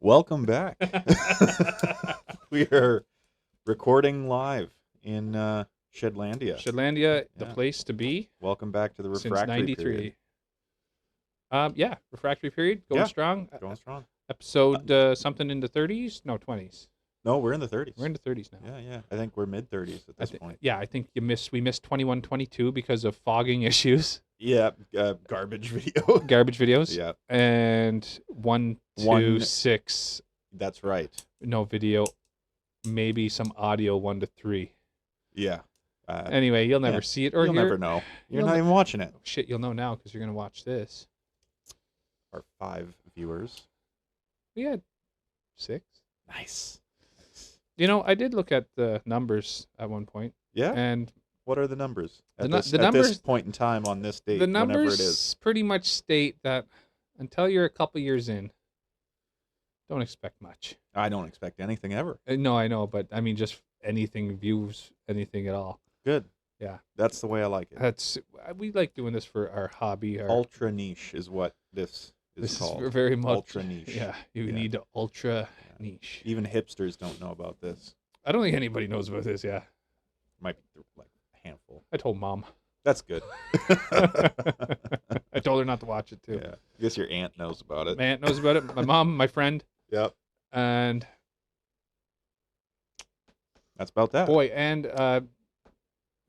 Welcome back. We are recording live in Shedlandia. Shedlandia, the Yeah. place to be Welcome back to the since refractory '93. period. Yeah, refractory period going Yeah. strong. Going strong. Episode something in the 30s? No, 20s. No, we're in the 30s. We're in the 30s now. Yeah. I think we're mid-30s at this point. Yeah, I think we missed 21, 22 because of fogging issues. Yeah, garbage video. Garbage videos. Yeah, And 1, 2, 6. that's right. No video. Maybe some audio 1 to 3. Yeah. Anyway, you'll never see it or you'll hear. Never know. You're not even watching it. Oh, shit, you'll know now because you're going to watch this. Our 5 viewers. We had 6. Nice. You know, I did look at the numbers at one point. Yeah? And what are the numbers? The At numbers, this point in time on this date, the whenever numbers it is. pretty much state that until you're a couple years in, don't expect much. I don't expect anything ever. No, I know, but I mean just anything, views, anything at all. Good. Yeah. That's the way I like it. We like doing this for our hobby. Ultra niche is what this called. Is very much ultra niche. Yeah, you need ultra niche. Even hipsters don't know about this. I don't think anybody knows about this. Yeah, Might be like a handful. I told Mom. That's good. I told her not to watch it too. Yeah, I guess your aunt knows about it. My aunt knows about it. My mom, my friend. Yep. And that's about that. Boy, and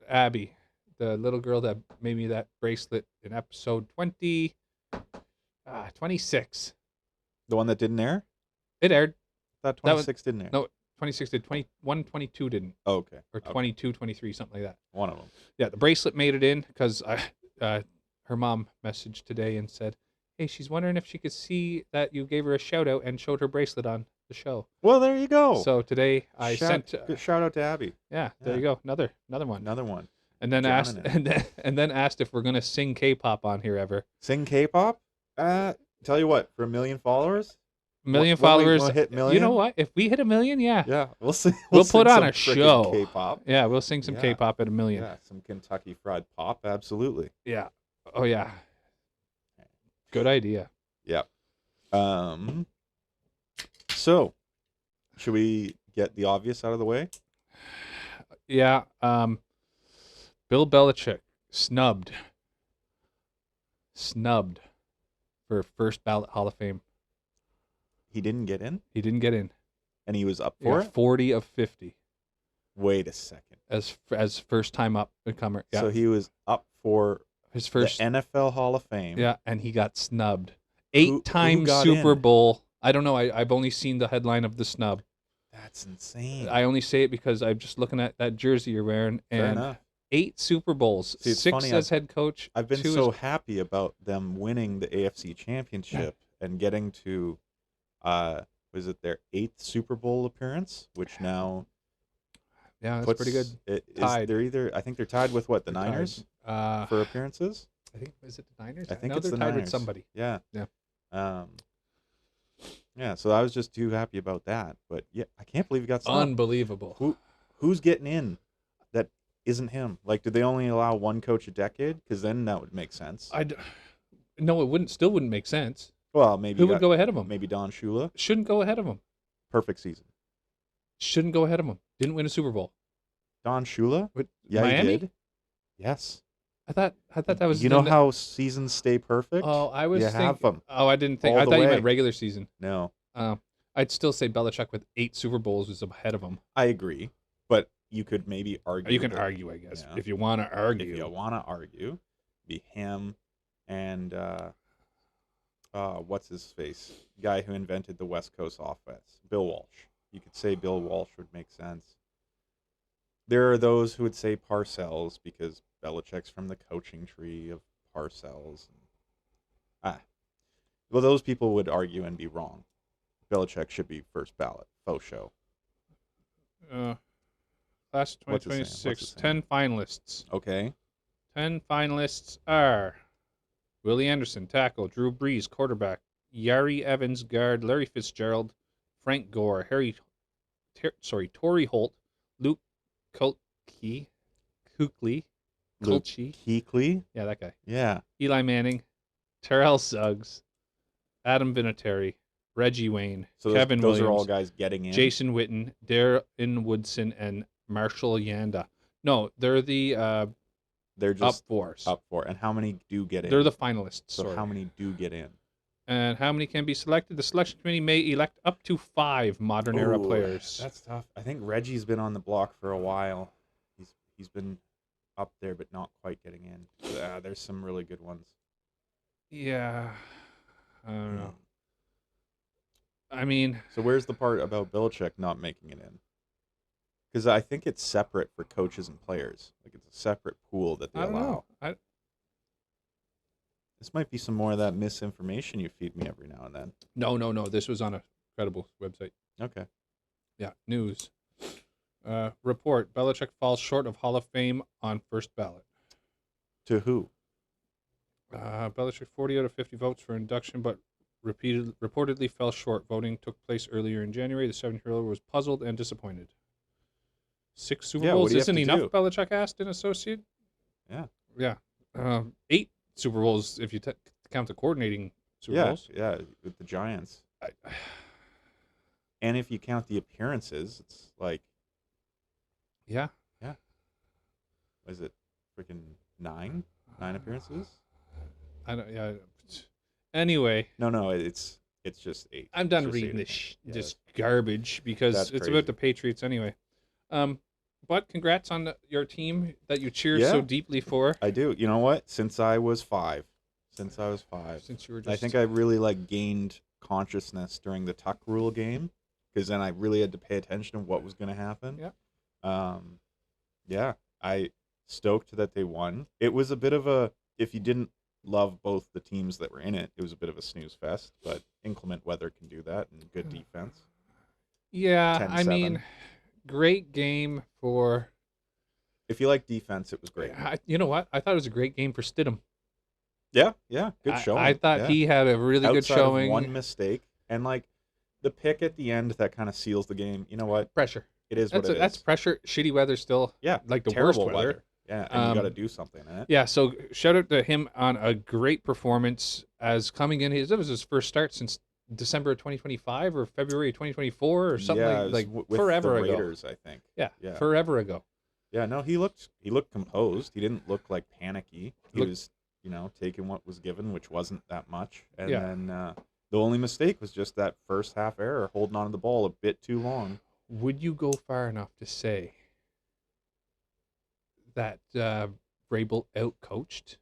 Abby, the little girl that made me that bracelet in episode 26. The one that didn't air? It aired. That 26 didn't air. No, 26 did. 21, 22 didn't. Oh, okay. Or 22, 23, something like that. One of them. Yeah, the bracelet made it in because her mom messaged today and said, hey, she's wondering if she could see that you gave her a shout out and showed her bracelet on the show. Well, there you go. So today I sent shout out to Abby. Yeah, there you go. Another one. Another one. And then asked if we're gonna sing K-pop on here ever. Sing K-pop? Tell you what, for 1 million followers, followers. We'll hit million? You know what? If we hit 1 million, yeah, we'll sing. We'll sing put on some a show. K-pop. Yeah, we'll sing some K-pop at 1 million. Yeah, some Kentucky Fried Pop, absolutely. Yeah. Oh yeah. Good idea. Yeah. So, should we get the obvious out of the way? Yeah. Bill Belichick snubbed for first ballot Hall of Fame. He didn't get in? He didn't get in. And he was up for it? 40 of 50. Wait a second. As first time up and comer. Yeah. So he was up for his first the NFL Hall of Fame. Yeah, and he got snubbed. 8-time got Super in? Bowl. I don't know. I've only seen the headline of the snub. That's insane. I only say it because I'm just looking at that jersey you're wearing. Fair And enough. 8 Super Bowls. See, it's 6 funny, as head coach. I've been 2 so as... happy about them winning the AFC Championship and getting to, was it their 8th Super Bowl appearance, which now Yeah, that's pretty good. Tied. I think they're tied with what, the Niners for appearances? I think, is it the Niners? I think know it's they're the tied Niners. with somebody. Yeah. Yeah. Yeah, so I was just too happy about that. But yeah, I can't believe he got snubbed. Unbelievable. Who's getting in that isn't him? Like, do they only allow one coach a decade? Because then that would make sense. No, it still wouldn't make sense. Well, maybe Who would go ahead of him? Maybe Don Shula. Shouldn't go ahead of him. Perfect season. Shouldn't go ahead of him. Didn't win a Super Bowl. Don Shula? Yeah, Miami? he did. Yes. I thought that was. You know how seasons stay perfect? Oh, I was. Have them. Oh, I didn't think. All I the thought you way. meant regular season. No. I'd still say Belichick with 8 Super Bowls was ahead of him. I agree, but you could maybe argue. You can argue, I guess, if you want to argue. If you want to argue, be him and what's his face? Guy who invented the West Coast offense, Bill Walsh. You could say Bill Walsh would make sense. There are those who would say Parcells because Belichick's from the coaching tree of Parcells. Well, those people would argue and be wrong. Belichick should be first ballot. Faux show. Class of 2026, 10 finalists. Okay. 10 finalists are Willie Anderson, tackle; Drew Brees, quarterback; Yari Evans, guard; Larry Fitzgerald, Frank Gore, Torrey Holt, Luke Kuechly. Yeah, that guy. Yeah. Eli Manning, Terrell Suggs, Adam Vinatieri, Reggie Wayne, So Kevin those are all Williams, guys getting in. Jason Witten, Darren Woodson, and Marshall Yanda. No, they're the They're up just fours. up for. And how many do get in? They're the finalists. So sorry. how many do get in? And how many can be selected? The selection committee may elect up to 5 modern era Ooh, players. That's tough. I think Reggie's been on the block for a while. He's been up there, but not quite getting in. There's some really good ones. Yeah. I don't know. I mean, so where's the part about Belichick not making it in? Because I think it's separate for coaches and players. Like it's a separate pool that they I don't allow. know. This might be some more of that misinformation you feed me every now and then. No. This was on a credible website. Okay. Yeah, news. Report: Belichick falls short of Hall of Fame on first ballot. To who? Belichick 40 out of 50 votes for induction, but reportedly fell short. Voting took place earlier in January. The 7-year-old was puzzled and disappointed. 6 Super Bowls isn't enough, do? Belichick asked an associate. Yeah. Yeah. 8 Super Bowls if you count the coordinating Super Bowls. Yeah, with the Giants. And if you count the appearances, it's like... Yeah. Is it freaking 9? 9 appearances? I don't. Yeah. Anyway. No. It's just 8. I'm done reading this garbage because it's crazy. about the Patriots anyway. But congrats on your team that you cheer so deeply for. I do. You know what? Since I was 5. Since you were just... I think I really gained consciousness during the Tuck Rule game because then I really had to pay attention to what was going to happen. Yeah. I stoked that they won. It was a bit of a, if you didn't love both the teams that were in it, it was a bit of a snooze fest, but inclement weather can do that and good defense. Yeah, 10-7. I mean, great game for... If you like defense, it was great. You know what? I thought it was a great game for Stidham. Yeah, good showing. I thought he had a really good showing. Of one mistake, and the pick at the end that kind of seals the game. You know what? Pressure. It is what it is. That's pressure. Shitty weather still. Yeah, like the terrible worst weather. Yeah, and you got to do something in it. Yeah, so shout out to him on a great performance as coming in. It was his first start since December of 2025 or February of 2024 or something like with forever the ago. Raiders, I think. Yeah, forever ago. Yeah, no, he looked composed. He didn't look panicky. He was, taking what was given, which wasn't that much. And then the only mistake was just that first half error, holding on to the ball a bit too long. Would you go far enough to say that Vrabel outcoached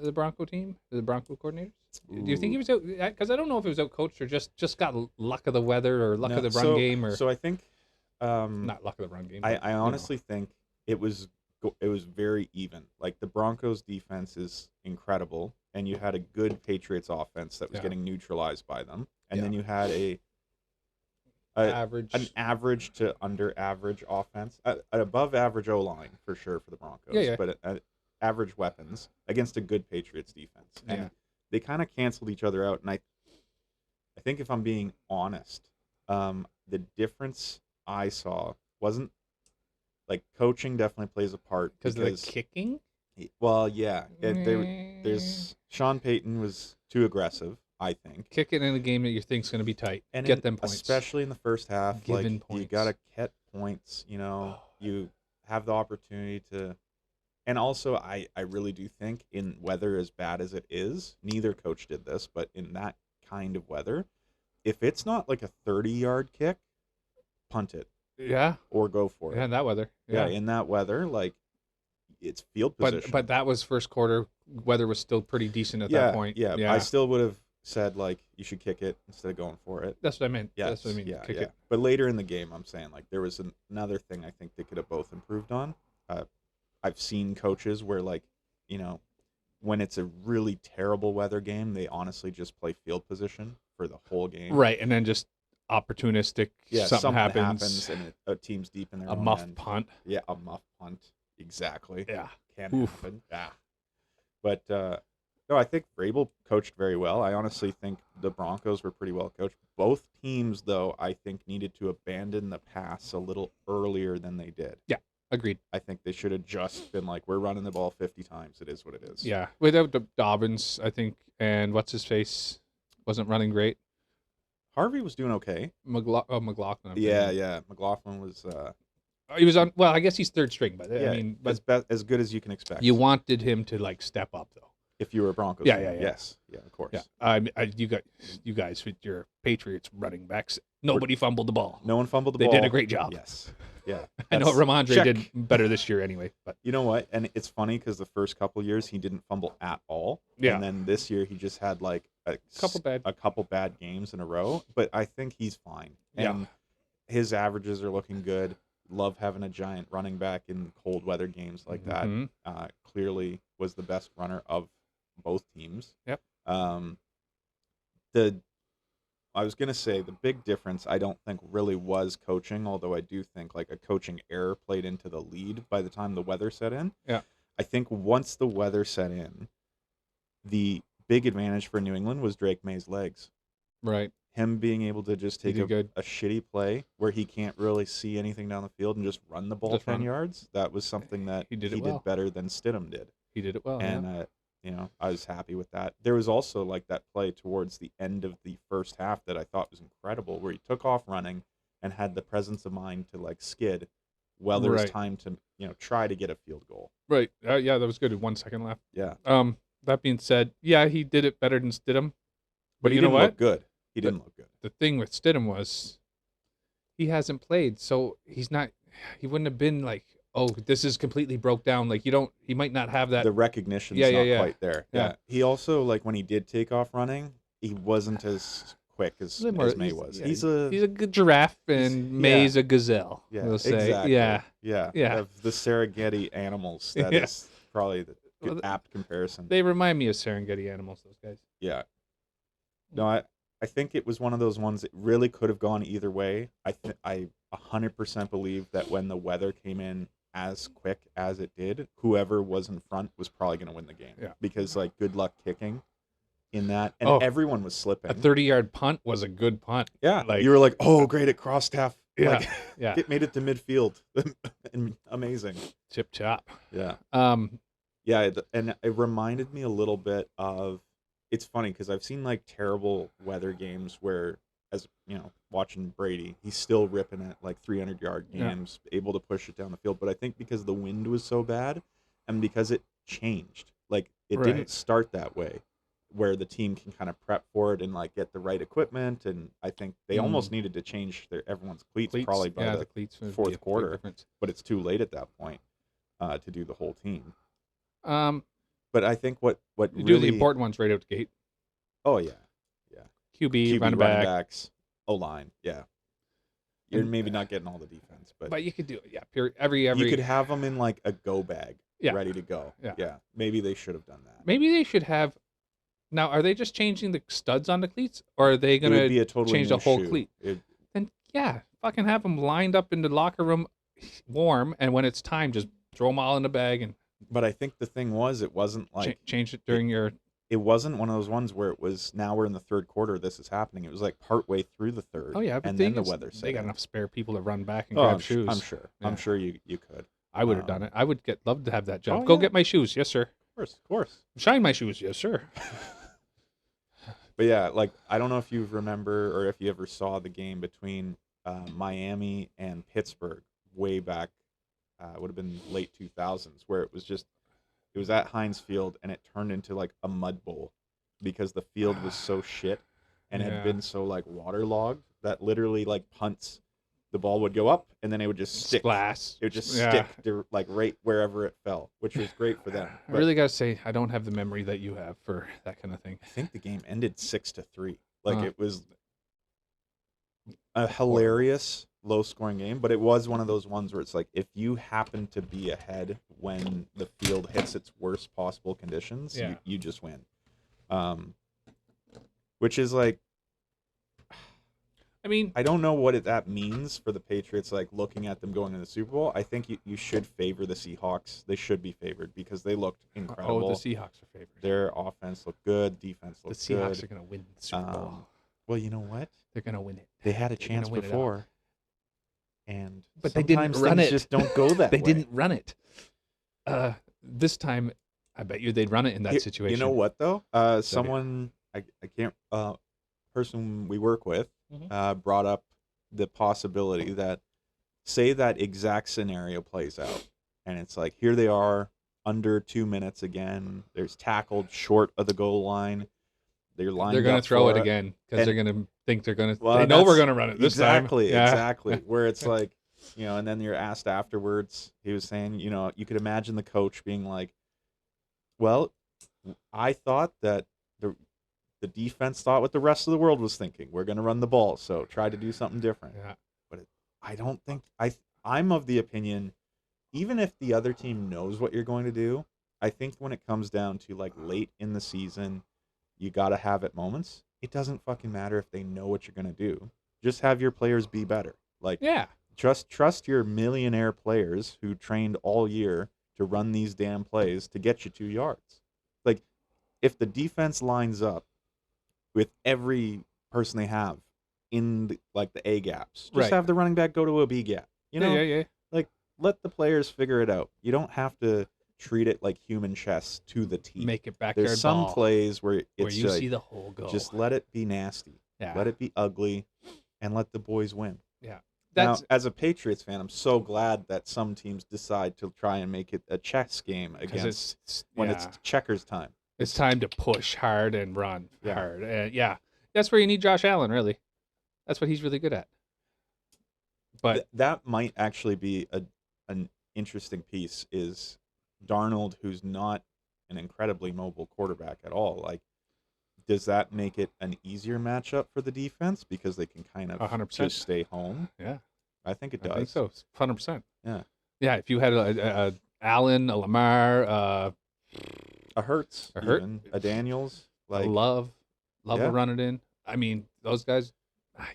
the Bronco team, the Bronco coordinators? Ooh. Do you think he was out? Because I don't know if he was outcoached or just got luck of the weather or luck of the run game. So I think... not luck of the run game. I honestly think it was very even. The Broncos defense is incredible, and you had a good Patriots offense that was getting neutralized by them, and then you had an average to under average offense, an above average O-line for sure for the Broncos, but average weapons against a good Patriots defense, and they kind of canceled each other out. And I think if I'm being honest, the difference I saw wasn't coaching definitely plays a part because of the kicking. Well, yeah, there's Sean Payton was too aggressive. I think kicking in a game that you think's going to be tight and get them points, especially in the first half. Points. You got to get points. You have the opportunity to, and also I really do think in weather as bad as it is, neither coach did this, but in that kind of weather, if it's not a 30-yard kick, punt it. Yeah. Or go for it. Yeah, in that weather. Yeah, in that weather, it's field position. But that was first quarter. Weather was still pretty decent at that point. Yeah. I still would have said you should kick it instead of going for it. That's what I meant. Yes, that's what I mean. Yeah, kick it. But later in the game, I'm saying there was another thing I think they could have both improved on. I've seen coaches where when it's a really terrible weather game, they honestly just play field position for the whole game. Right, and then just opportunistic. Yeah, something happens and a team's deep in their own muff end. punt. Yeah, a muff punt. Exactly. Yeah, can happen. Yeah, but no, I think Vrabel coached very well. I honestly think the Broncos were pretty well coached. Both teams, though, I think needed to abandon the pass a little earlier than they did. Yeah, agreed. I think they should have just been we're running the ball 50 times. It is what it is. Yeah, without the Dobbins, I think, and what's his face wasn't running great. Harvey was doing okay. McLaughlin. I'm Yeah, thinking. yeah. McLaughlin was He was on. Well, I guess he's third string, but I yeah, mean, but as good as you can expect. you wanted him to like step up though. If you were a Broncos Yeah, fan, yeah, yeah. yes, yeah, of course. Yeah. You guys with your Patriots running backs. Nobody fumbled the ball. No one fumbled the They ball. did a great job. Yes, yeah. I know That's- Ramondre check. did better this year anyway, but You know what? And it's funny because the first couple years he didn't fumble at all. Yeah. And then this year he just had like a couple bad games in a row. But I think he's fine. And his averages are looking good. Love having a giant running back in cold weather games like that. Clearly was the best runner of both teams. Yep. I was gonna say the big difference I don't think really was coaching, although I do think like a coaching error played into the lead by the time the weather set in. Yeah. I think once the weather set in, the big advantage for New England was Drake May's legs. Right. Him being able to just take a shitty play where he can't really see anything down the field and just run the ball Just 10 run. yards. That was something that He did better than Stidham did. He did it well. And I was happy with that. There was also like that play towards the end of the first half that I thought was incredible, where he took off running and had the presence of mind to like skid while there was time to try to get a field goal. Right. Yeah, that was good. 1 second left. Yeah. That being said, yeah, he did it better than Stidham. But he you know didn't what? look good. He didn't look good. The thing with Stidham was he hasn't played, so he's not. He wouldn't have been like, oh, this is completely broke down. Like he might not have that. The recognition's Yeah, not yeah. quite there. Yeah. He also, like, when he did take off running, he wasn't as quick as May was. Yeah, he's a good giraffe, and May's a gazelle. Yeah, we'll say. exactly. Yeah. Of the Serengeti animals, that is probably the apt comparison. They remind me of Serengeti animals, those guys. Yeah. No, I think it was one of those ones that really could have gone either way. I 100% believe that when the weather came in as quick as it did, whoever was in front was probably going to win the game. Yeah. Because, like, good luck kicking in that. And everyone was slipping. A 30-yard punt was a good punt. Yeah. Like, you were like, oh, great, it crossed half. Yeah. Like, yeah. It made it to midfield. Amazing. Chip chop. Yeah. Yeah, and it reminded me a little bit of, it's funny because I've seen like terrible weather games where, as you know, watching Brady, he's still ripping at like 300-yard games, able to push it down the field. But I think because the wind was so bad and because it changed, like it didn't start that way, where the team can kind of prep for it and like get the right equipment. And I think they almost needed to change everyone's cleats probably by the cleats fourth quarter, but it's too late at that point to do the whole team. But I think what you really do the important ones right out the gate. Oh yeah, QB running backs, O-line. Yeah, you're maybe not getting all the defense, but you could do it. Yeah, every you could have them in like a go bag, ready to go. Yeah. Maybe they should have done that. Maybe they should have. Now, are they just changing the studs on the cleats, or are they gonna change the whole cleat? Then fucking have them lined up in the locker room, warm, and when it's time, just throw them all in the bag and. But I think the thing was, it wasn't like change it during your. It wasn't one of those ones where it was now we're in the third quarter. This is happening. It was like partway through the third. Oh yeah, but and then the weather set. They got in. enough spare people to run back and grab shoes. I'm sure. Yeah. I'm sure you could. I would have done it. I would love to have that job. Go get my shoes, yes sir. Of course. Shine my shoes, yes sir. But yeah, like I don't know if you remember or if you ever saw the game between Miami and Pittsburgh way back. It would have been late 2000s, where it was at Heinz Field and it turned into like a mud bowl because the field was so shit and had been so like waterlogged that literally like punts, the ball would go up and then it would just stick. Splash. It would just stick to, like right wherever it fell, which was great for them. I really gotta say, I don't have the memory that you have for that kind of thing. I think the game ended 6-3. Like it was a hilarious low-scoring game, but it was one of those ones where it's like if you happen to be ahead when the field hits its worst possible conditions, you just win. Which is like, I mean, I don't know what that means for the Patriots, like looking at them going to the Super Bowl. I think you should favor the Seahawks. They should be favored because they looked incredible. Oh, the Seahawks are favored. Their offense looked good. Defense looked good. The Seahawks are going to win the Super Bowl. Well, you know what? They're going to win it. They had a chance before. But they didn't run it. Just don't go that they way. didn't run it. This time, I bet you they'd run it in that situation. You know what though? Someone I can't person we work with brought up the possibility that, say that exact scenario plays out, and it's like, here they are, under 2 minutes again. There's tackled short of the goal line. They're lined They're going to up throw for it again because they're going to think they're going to. Well, They know we're that's going to run it this time. exactly, Yeah. exactly. Where it's like, and then you're asked afterwards. He was saying, you could imagine the coach being like, "Well, I thought that the defense thought what the rest of the world was thinking. We're going to run the ball, so try to do something different." Yeah. But I don't think I'm of the opinion, even if the other team knows what you're going to do, I think when it comes down to like late in the season, you got to have at moments. It doesn't fucking matter if they know what you're going to do. Just have your players be better. Like, Yeah. trust your millionaire players who trained all year to run these damn plays to get you 2 yards. Like, if the defense lines up with every person they have in the A gaps, just Right. have the running back go to a B gap. Yeah. Like, let the players figure it out. You don't have to treat it like human chess to the T. Make it backyard There's some ball plays where where it's you like, see the whole goal. just let it be nasty. Yeah. Let it be ugly, and let the boys win. Yeah. Now, as a Patriots fan, I'm so glad that some teams decide to try and make it a chess game against when it's checkers time. It's time to push hard and run Yeah. hard. That's where you need Josh Allen, really. That's what he's really good at. But that might actually be an interesting piece, is Darnold, who's not an incredibly mobile quarterback at all. Like, does that make it an easier matchup for the defense because they can kind of 100%. just stay home? Yeah. I think it does. I think so. 100%. Yeah. Yeah, if you had a Allen, a Lamar, a Hurts, a Daniels, like Love yeah. will run it in. I mean, those guys.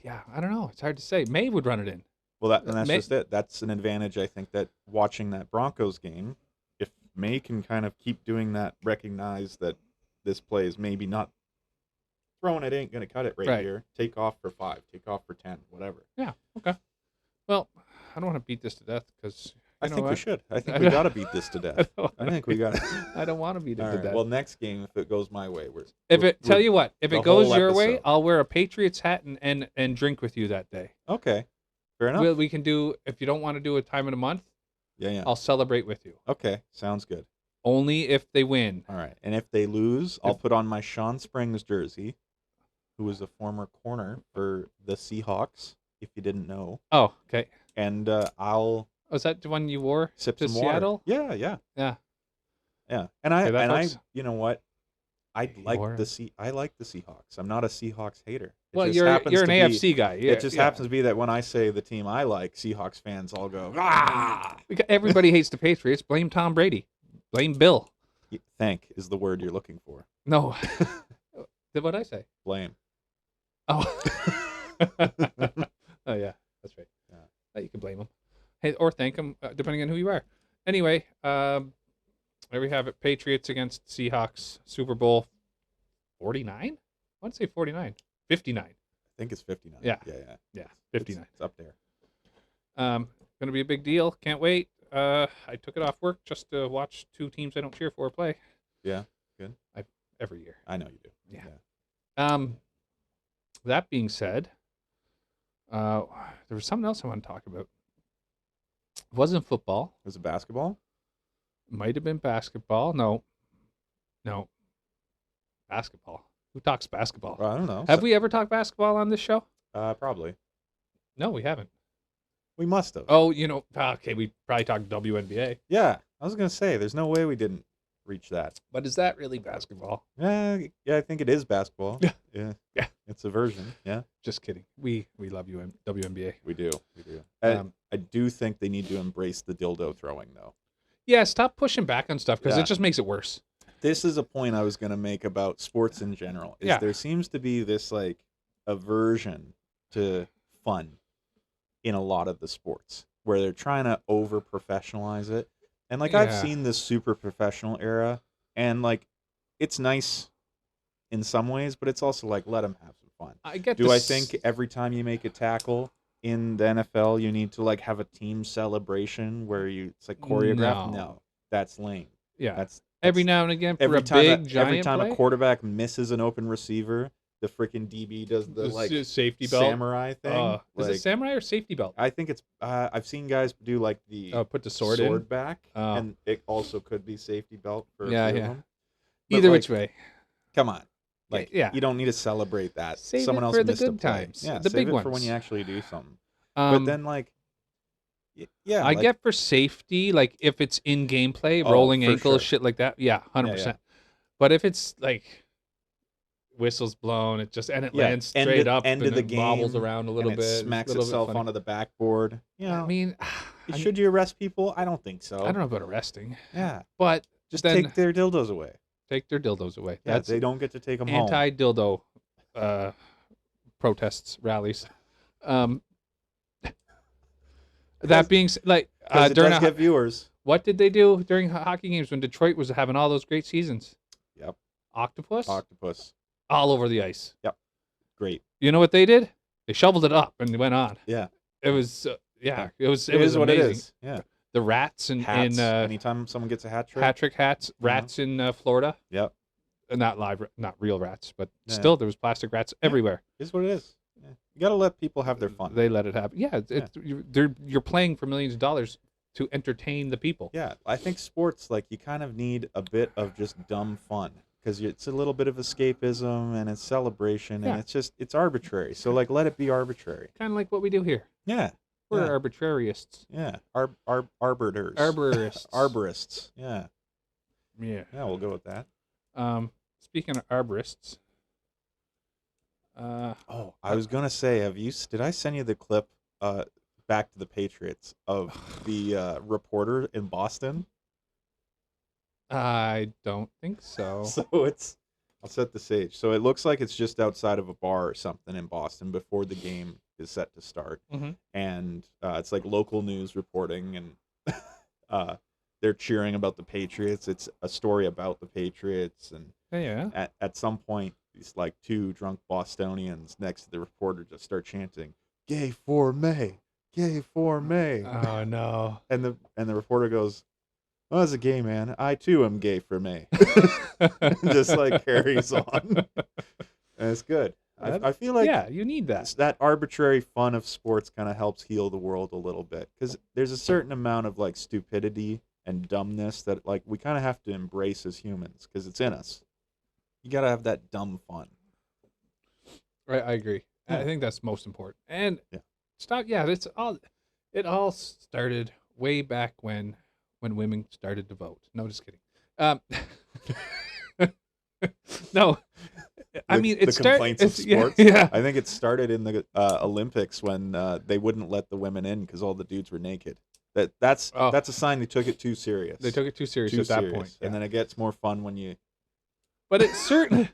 Yeah, I don't know. It's hard to say. May would run it in. Well, that's just it. That's an advantage, I think, that watching that Broncos game, if May can kind of keep doing that, recognize that this play is maybe not throwing it, ain't going to cut it right here. Take off for 5, take off for 10, whatever. Yeah, okay. Well, I don't want to beat this to death because I think we should. I think we got to beat this to death. I think we got to. I don't want to beat it to death. Well, next game, if it goes my way, if it goes your way, I'll wear a Patriots hat and drink with you that day. Okay. Fair enough. We can do, if you don't want to do a time in a month, yeah. I'll celebrate with you. Okay, sounds good. Only if they win. All right. And if they lose, I'll put on my Sean Springs jersey, who was a former corner for the Seahawks, if you didn't know. Oh, okay. And I'll... Was that the one you wore sip to some Seattle? Water. Yeah. And you know what? I like the Seahawks. I'm not a Seahawks hater. Well, you're an AFC guy. Yeah, it just happens to be that when I say the team I like, Seahawks fans all go, ah! Everybody hates the Patriots. Blame Tom Brady. Blame Bill. Thank is the word you're looking for. No. What'd I say? Blame. Oh. Oh, yeah. That's right. Yeah. You can blame him. Hey, or thank him, depending on who you are. Anyway, there we have it. Patriots against Seahawks. Super Bowl 49? I want to say 49. 59. I think it's 59. Yeah. 59. It's up there. Going to be a big deal. Can't wait. I took it off work just to watch 2 teams I don't cheer for play. Yeah. Good. Every year. I know you do. Yeah. That being said, there was something else I want to talk about. It wasn't football. Was it basketball? Might have been basketball. No. Basketball. Who talks basketball? Well, I don't know. Have we ever talked basketball on this show? Probably. No, we haven't. We must have. Oh, okay, we probably talked WNBA. Yeah, I was going to say, there's no way we didn't reach that. But is that really basketball? Yeah, I think it is basketball. Yeah. It's a version. Yeah. Just kidding. We love WNBA. We do. I do think they need to embrace the dildo throwing, though. Yeah, stop pushing back on stuff because it just makes it worse. This is a point I was going to make about sports in general. There seems to be this like aversion to fun in a lot of the sports where they're trying to over professionalize it. And like I've seen this super professional era, and like it's nice in some ways, but it's also like let them have some fun. I think every time you make a tackle in the NFL, you need to like have a team celebration where it's like choreographed? No, that's lame. Yeah, that's every now and again for every a giant every time play? a quarterback misses an open receiver, the freaking DB does the like safety belt. samurai thing. Is it samurai or safety belt? I think it's. I've seen guys do like the Put the sword in. back, and it also could be safety belt for a few of them. Either which way. Come on, like yeah. You don't need to celebrate that. Save Someone it else for the missed a good play. times. Yeah, the save big it ones. for when you actually do something. But then like, yeah, I get for safety, like if it's in gameplay, Oh, rolling for ankles, sure. shit like that. Yeah, 100%. Yeah. But if it's like whistles blown, it lands straight up end and of the it game, wobbles around a little and bit. it smacks a little bit itself funny. onto the backboard. You know, I mean, should you arrest people? I don't think so. I don't know about arresting. Yeah, But just then take their dildos away. take their dildos away. Yeah, That's they don't get to take them home. anti-dildo protests, rallies. That being like It during does get viewers. what did they do during hockey games when Detroit was having all those great seasons? Yep. Octopus all over the ice. Yep. Great. You know what they did? They shoveled it up and went on. Yeah. It was it was what it amazing. is. Yeah. The rats in Anytime someone gets a hat trick. hats, rats in Florida. Yep. Not real rats, but Yeah. still there was plastic rats everywhere. Is what it is. Yeah. You got to let people have their fun. They let it happen. Yeah, you're playing for millions of dollars to entertain the people. Yeah, I think sports, like, you kind of need a bit of just dumb fun because it's a little bit of escapism and it's celebration Yeah. and it's arbitrary. So, like, let it be arbitrary. Kind of like what we do here. Yeah. We're yeah. arbitrarists. Yeah. Arbiters. Arborists. Arborists. Yeah. Yeah. Yeah, we'll go with that. Speaking of arborists. I was going to say, did I send you the clip back to the Patriots of the reporter in Boston? I don't think so. So I'll set the stage. So it looks like it's just outside of a bar or something in Boston before the game is set to start. Mm-hmm. And it's like local news reporting, and they're cheering about the Patriots. It's a story about the Patriots. And Yeah. at some point, these like two drunk Bostonians next to the reporter just start chanting, "Gay for May, gay for May." Oh no. And the reporter goes, "Well, as a gay man, I too am gay for May." Just like carries on. And it's good. I feel like you need that. that arbitrary fun of sports kind of helps heal the world a little bit, because there's a certain amount of like stupidity and dumbness that like we kind of have to embrace as humans because it's in us. You got to have that dumb fun. Right, I agree. Yeah. I think that's most important. And Yeah. it all started way back when women started to vote. No, just kidding. No. I mean, the complaints of sports. Yeah. I think it started in the Olympics when they wouldn't let the women in because all the dudes were naked. That's a sign they took it too serious. They took it too serious at that point. And then it gets more fun when you But it's certain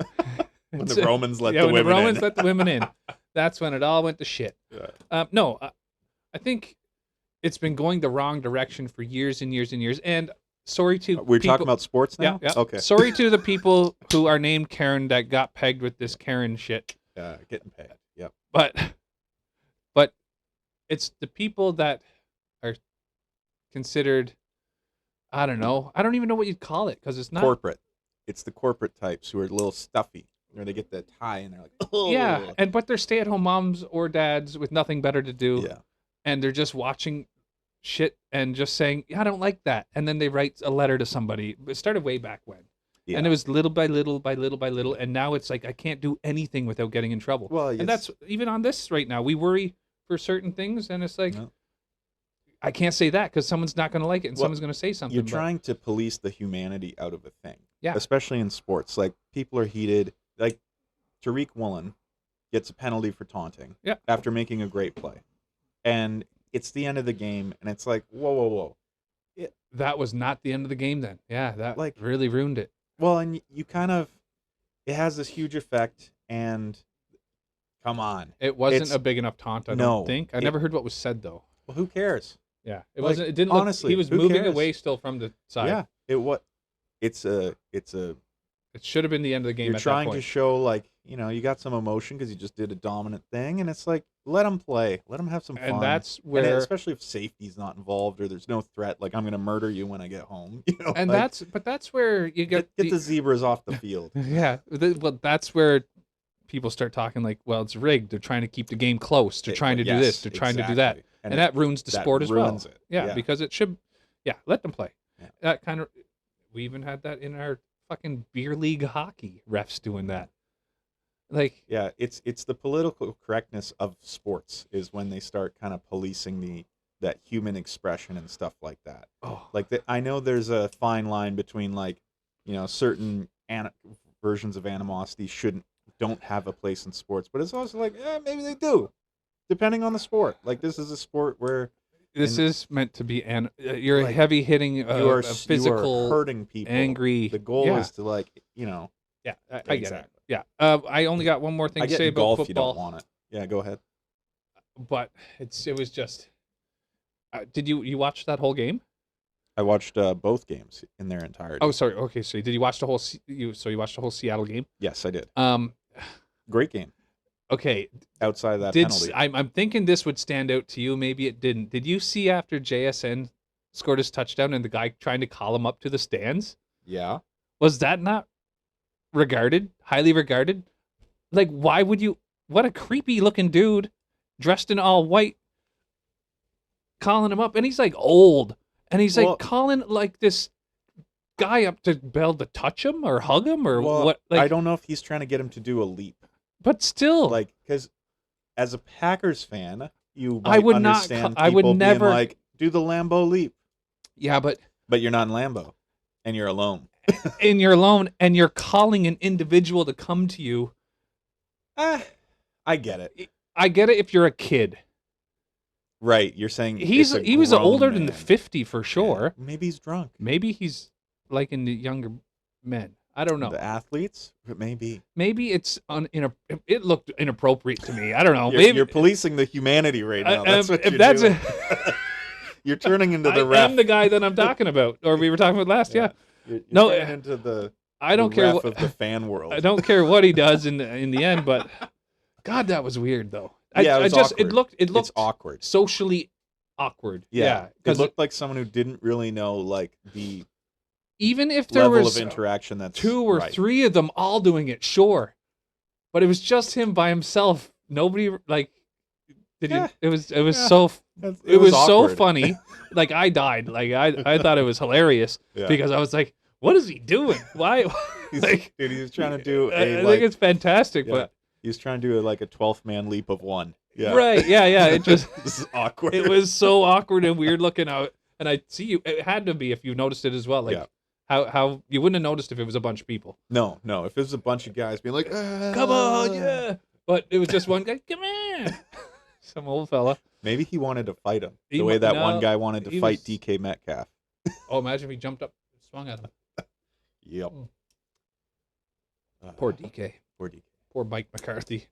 when the Romans let the when women the Romans in. let the women in. That's when it all went to shit. Yeah. No, I think it's been going the wrong direction for years and years and years. And sorry to We're people, talking about sports now? Yeah. Okay. Sorry to the people who are named Karen that got pegged with this Karen shit. Getting paid. Yep. But it's the people that are considered, I don't know. I don't even know what you'd call it because it's not Corporate. It's the corporate types who are a little stuffy, where they get that tie and they're like, oh. Yeah, but they're stay-at-home moms or dads with nothing better to do. Yeah. And they're just watching shit and just saying, I don't like that. And then they write a letter to somebody. It started way back when. Yeah. And it was little by little by little by little. And now it's like, I can't do anything without getting in trouble. Well, and that's even on this right now. We worry for certain things. And it's like, I can't say that because someone's not going to like it and someone's going to say something. You're trying to police the humanity out of a thing. Yeah. Especially in sports. Like, people are heated. Like, Tariq Woolen gets a penalty for taunting after making a great play. And it's the end of the game, and it's like, whoa. That was not the end of the game then. Yeah, that like really ruined it. Well, and you kind of, it has this huge effect, and come on. It wasn't a big enough taunt, I don't think. I never heard what was said, though. Well, who cares? Yeah, it wasn't. It didn't look. Honestly, He was who moving cares? away still from the side. Yeah, it's a. It should have been the end of the game. You're at trying that point. to show, like, you got some emotion because you just did a dominant thing, and it's like, let them play, let them have some fun. And that's where, especially if safety's not involved or there's no threat, like I'm gonna murder you when I get home. And like, that's where you get the zebras off the field. Yeah, well, that's where people start talking like, well, it's rigged. They're trying to keep the game close. They're trying to do this. They're trying to do that. And that ruins the sport as well. It. Yeah, because it should. Yeah, let them play. Yeah. That kind of. We even had that in our fucking beer league hockey. Refs doing that. Like. Yeah, it's the political correctness of sports is when they start kind of policing that human expression and stuff like that. Oh. Like I know there's a fine line between like, certain versions of animosity don't have a place in sports, but it's also like, maybe they do, depending on the sport. Like this is a sport where this is meant to be you're like, heavy hitting, you are physical, you are hurting people, angry. The goal is to like, Yeah, I exactly. get it. Yeah, I only got one more thing to say about golf. football. You don't want it. Yeah, go ahead. But it was just. Did you watch that whole game? I watched both games in their entirety. Oh, sorry. Okay, so did you watch the whole? You watched the whole Seattle game? Yes, I did. Great game. Okay. Outside of that penalty, I'm thinking this would stand out to you. Maybe it didn't. Did you see after JSN scored his touchdown and the guy trying to call him up to the stands? Yeah. Was that not highly regarded? Like, why would you? What a creepy looking dude, dressed in all white, calling him up, and he's like old, and he's like calling like this guy up to be able to touch him or hug him or what? Like, I don't know if he's trying to get him to do a leap, but still, like, because as a Packers fan, you might I would understand not. I would never being like, do the Lambeau leap. Yeah, but you're not in Lambeau, and you're alone. And you're alone, and you're calling an individual to come to you. I get it. I get it if you're a kid. Right, you're saying he was older than 50 for sure. Yeah, maybe he's drunk. Maybe he's liking the younger men. I don't know. The athletes, maybe. Maybe it's it looked inappropriate to me. I don't know. You're policing the humanity right now. That's what you're doing. You're turning into the ref. I'm the guy that I'm talking about, or we were talking about last. Yeah. You're turning into the. I don't care what of the fan world. I don't care what he does in the end, but God, that was weird though. Yeah, it looked it's awkward, socially awkward. Yeah, it looked like someone who didn't really know like the even if there level was of interaction that's 2 or 3 of them all doing it, sure, but it was just him by himself. Nobody like did he? It was so it was so funny. Like I died. Like I thought it was hilarious because I was like, what is he doing? Why? Dude, he was trying to do I think it's fantastic, but he was trying to do like a 12th man leap of one. Yeah. Right. Yeah. It just this is awkward. It was so awkward and weird looking out. And I see you. It had to be if you noticed it as well. Like how you wouldn't have noticed if it was a bunch of people. No. If it was a bunch of guys being like, come on, yeah. But it was just one guy. Come on, some old fella. Maybe he wanted to fight him the way that one guy wanted to fight DK Metcalf. Oh, imagine if he jumped up, and swung at him. Yep. Poor DK. Poor DK. Poor Mike McCarthy.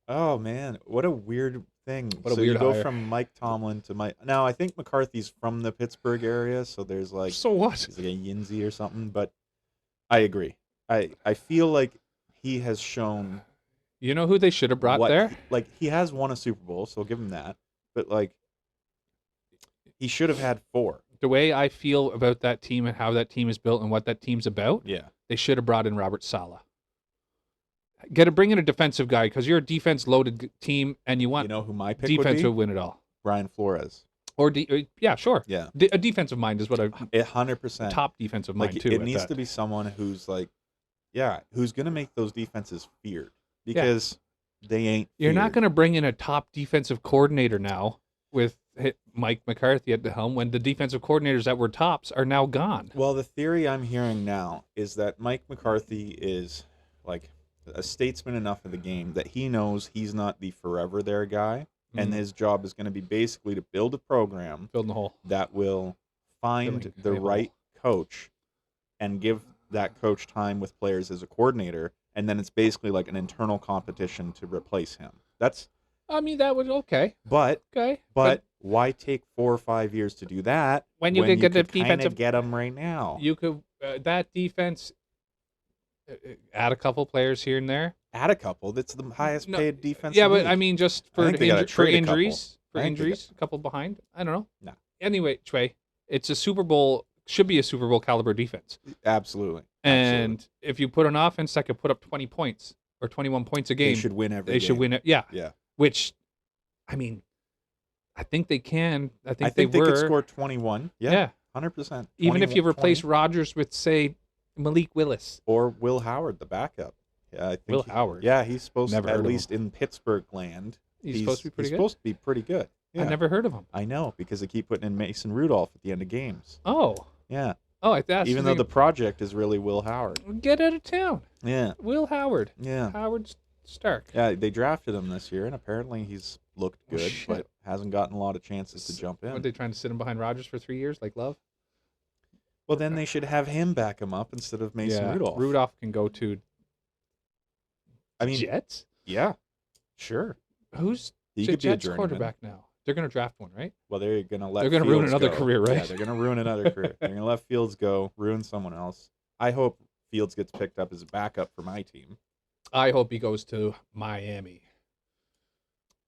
Oh man, what a weird thing. What a weird you go hire. from Mike Tomlin to Mike. Now I think McCarthy's from the Pittsburgh area, so there's like so what? He's like a Yinzy or something. But I agree. I feel like he has shown. You know who they should have brought there? Like he has won a Super Bowl, so I'll give him that. But like, he should have had 4. The way I feel about that team and how that team is built and what that team's about, yeah, they should have brought in Robert Saleh. Bring in a defensive guy because you're a defense-loaded team and you want. You know who my pick defense would be? would win it all. Brian Flores. Yeah, sure. Yeah, a defensive mind is what 100% top defensive mind too. It needs to be someone who's like, who's gonna make those defenses feared because they ain't. You're feared. not gonna bring in a top defensive coordinator now with Mike McCarthy at the helm when the defensive coordinators that were tops are now gone. Well, the theory I'm hearing now is that Mike McCarthy is like a statesman enough of the game that he knows he's not the forever there guy, and his job is going to be basically to build a program, building the hole that will find the right coach and give that coach time with players as a coordinator, and then it's basically like an internal competition to replace him. That's. I mean, that would okay. But okay. But why take 4 or 5 years to do that when you could get the defensive get them right now? You could that defense add a couple players here and there. Add a couple. That's the highest paid defense. Yeah, but I mean, just for injuries, a couple behind. I don't know. No. Anyway, Trey, it's a Super Bowl. Should be a Super Bowl caliber defense. Absolutely. And if you put an offense that could put up 20 points or 21 points a They game, should win every they game. should win it. Yeah. Yeah. Which, I mean, I think they can. I think they were. could score 21. Yeah. 100%. Even if you replace Rodgers with, say, Malik Willis. Or Will Howard, the backup. Yeah, I think Will Howard? Yeah, he's supposed Never to, heard at of least in Pittsburgh land. He's supposed to be pretty good? Supposed to be pretty good. Yeah. I never heard of him. I know, because they keep putting in Mason Rudolph at the end of games. Oh. Yeah. Oh, that's even though the project is really Will Howard. Get out of town. Yeah. Will Howard. Yeah. Howard Stark. Yeah, they drafted him this year, and apparently he's looked good, shit. but hasn't gotten a lot of chances to jump in. Are they trying to sit him behind Rodgers for 3 years, like Love? Well, then they should have him back him up instead of Mason Rudolph. Rudolph can go to Jets? Yeah, sure. Who's He the could be a Jets journeyman. quarterback now? They're going to draft one, right? Well, they're going to let They're going to ruin Fields another go. career, right? Yeah, they're going to ruin another career. They're going to let Fields go, ruin someone else. I hope Fields gets picked up as a backup for my team. I hope he goes to Miami.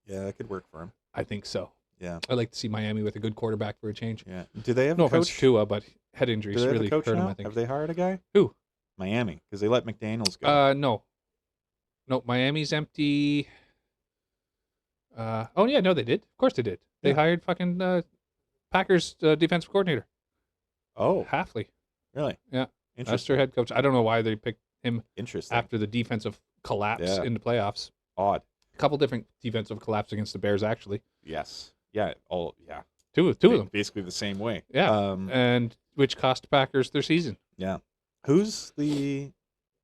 Yeah, that could work for him. I think so. Yeah. I'd like to see Miami with a good quarterback for a change. Yeah. Do they have no a offense coach? to Tua, but head injuries Do they have really a coach hurt him, now? I think. Have they hired a guy? Who? Miami, because they let McDaniels go. No. No, Miami's empty. Oh, yeah, no, they did. Of course they did. They hired fucking Packers defensive coordinator. Oh. Halfley. Really? Yeah. That's Interesting. their head coach. I don't know why they picked him Interesting. after the defensive collapse in the playoffs. Odd. A couple different defensive collapse against the Bears, actually. Yes. Yeah. Yeah. Two of them. Basically the same way. Yeah. And which cost the Packers their season. Yeah. Who's that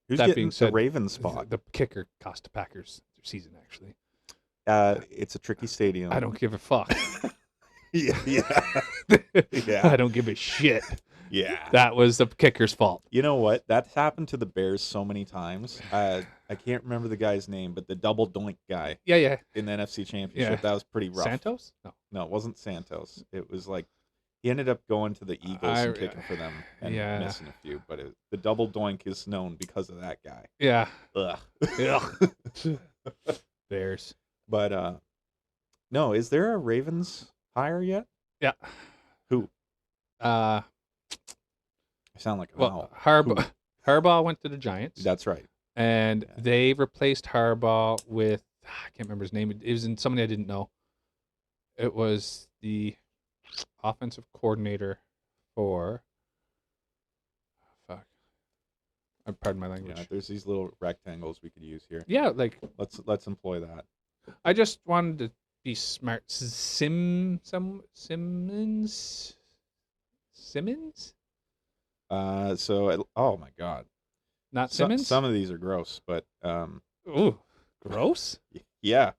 getting being said, the Ravens spot? The kicker cost the Packers their season, actually. It's a tricky stadium. I don't give a fuck. Yeah. Yeah. I don't give a shit. Yeah. That was the kicker's fault. You know what? That's happened to the Bears so many times. I can't remember the guy's name, but the double doink guy Yeah. in the NFC Championship, Yeah. that was pretty rough. Santos? No, it wasn't Santos. It was like he ended up going to the Eagles and kicking for them and missing a few. But the double doink is known because of that guy. Yeah. Ugh. Ugh. Bears. But no, is there a Ravens hire yet? Yeah. Who? I sound like Harbaugh went to the Giants. That's right. And they replaced Harbaugh with I can't remember his name. It was in somebody I didn't know. It was the offensive coordinator for pardon my language. Yeah, there's these little rectangles we could use here. Yeah, like let's employ that. I just wanted to be smart. Simmons. Oh my God. Not Simmons. Some of these are gross, but ooh, gross. Yeah.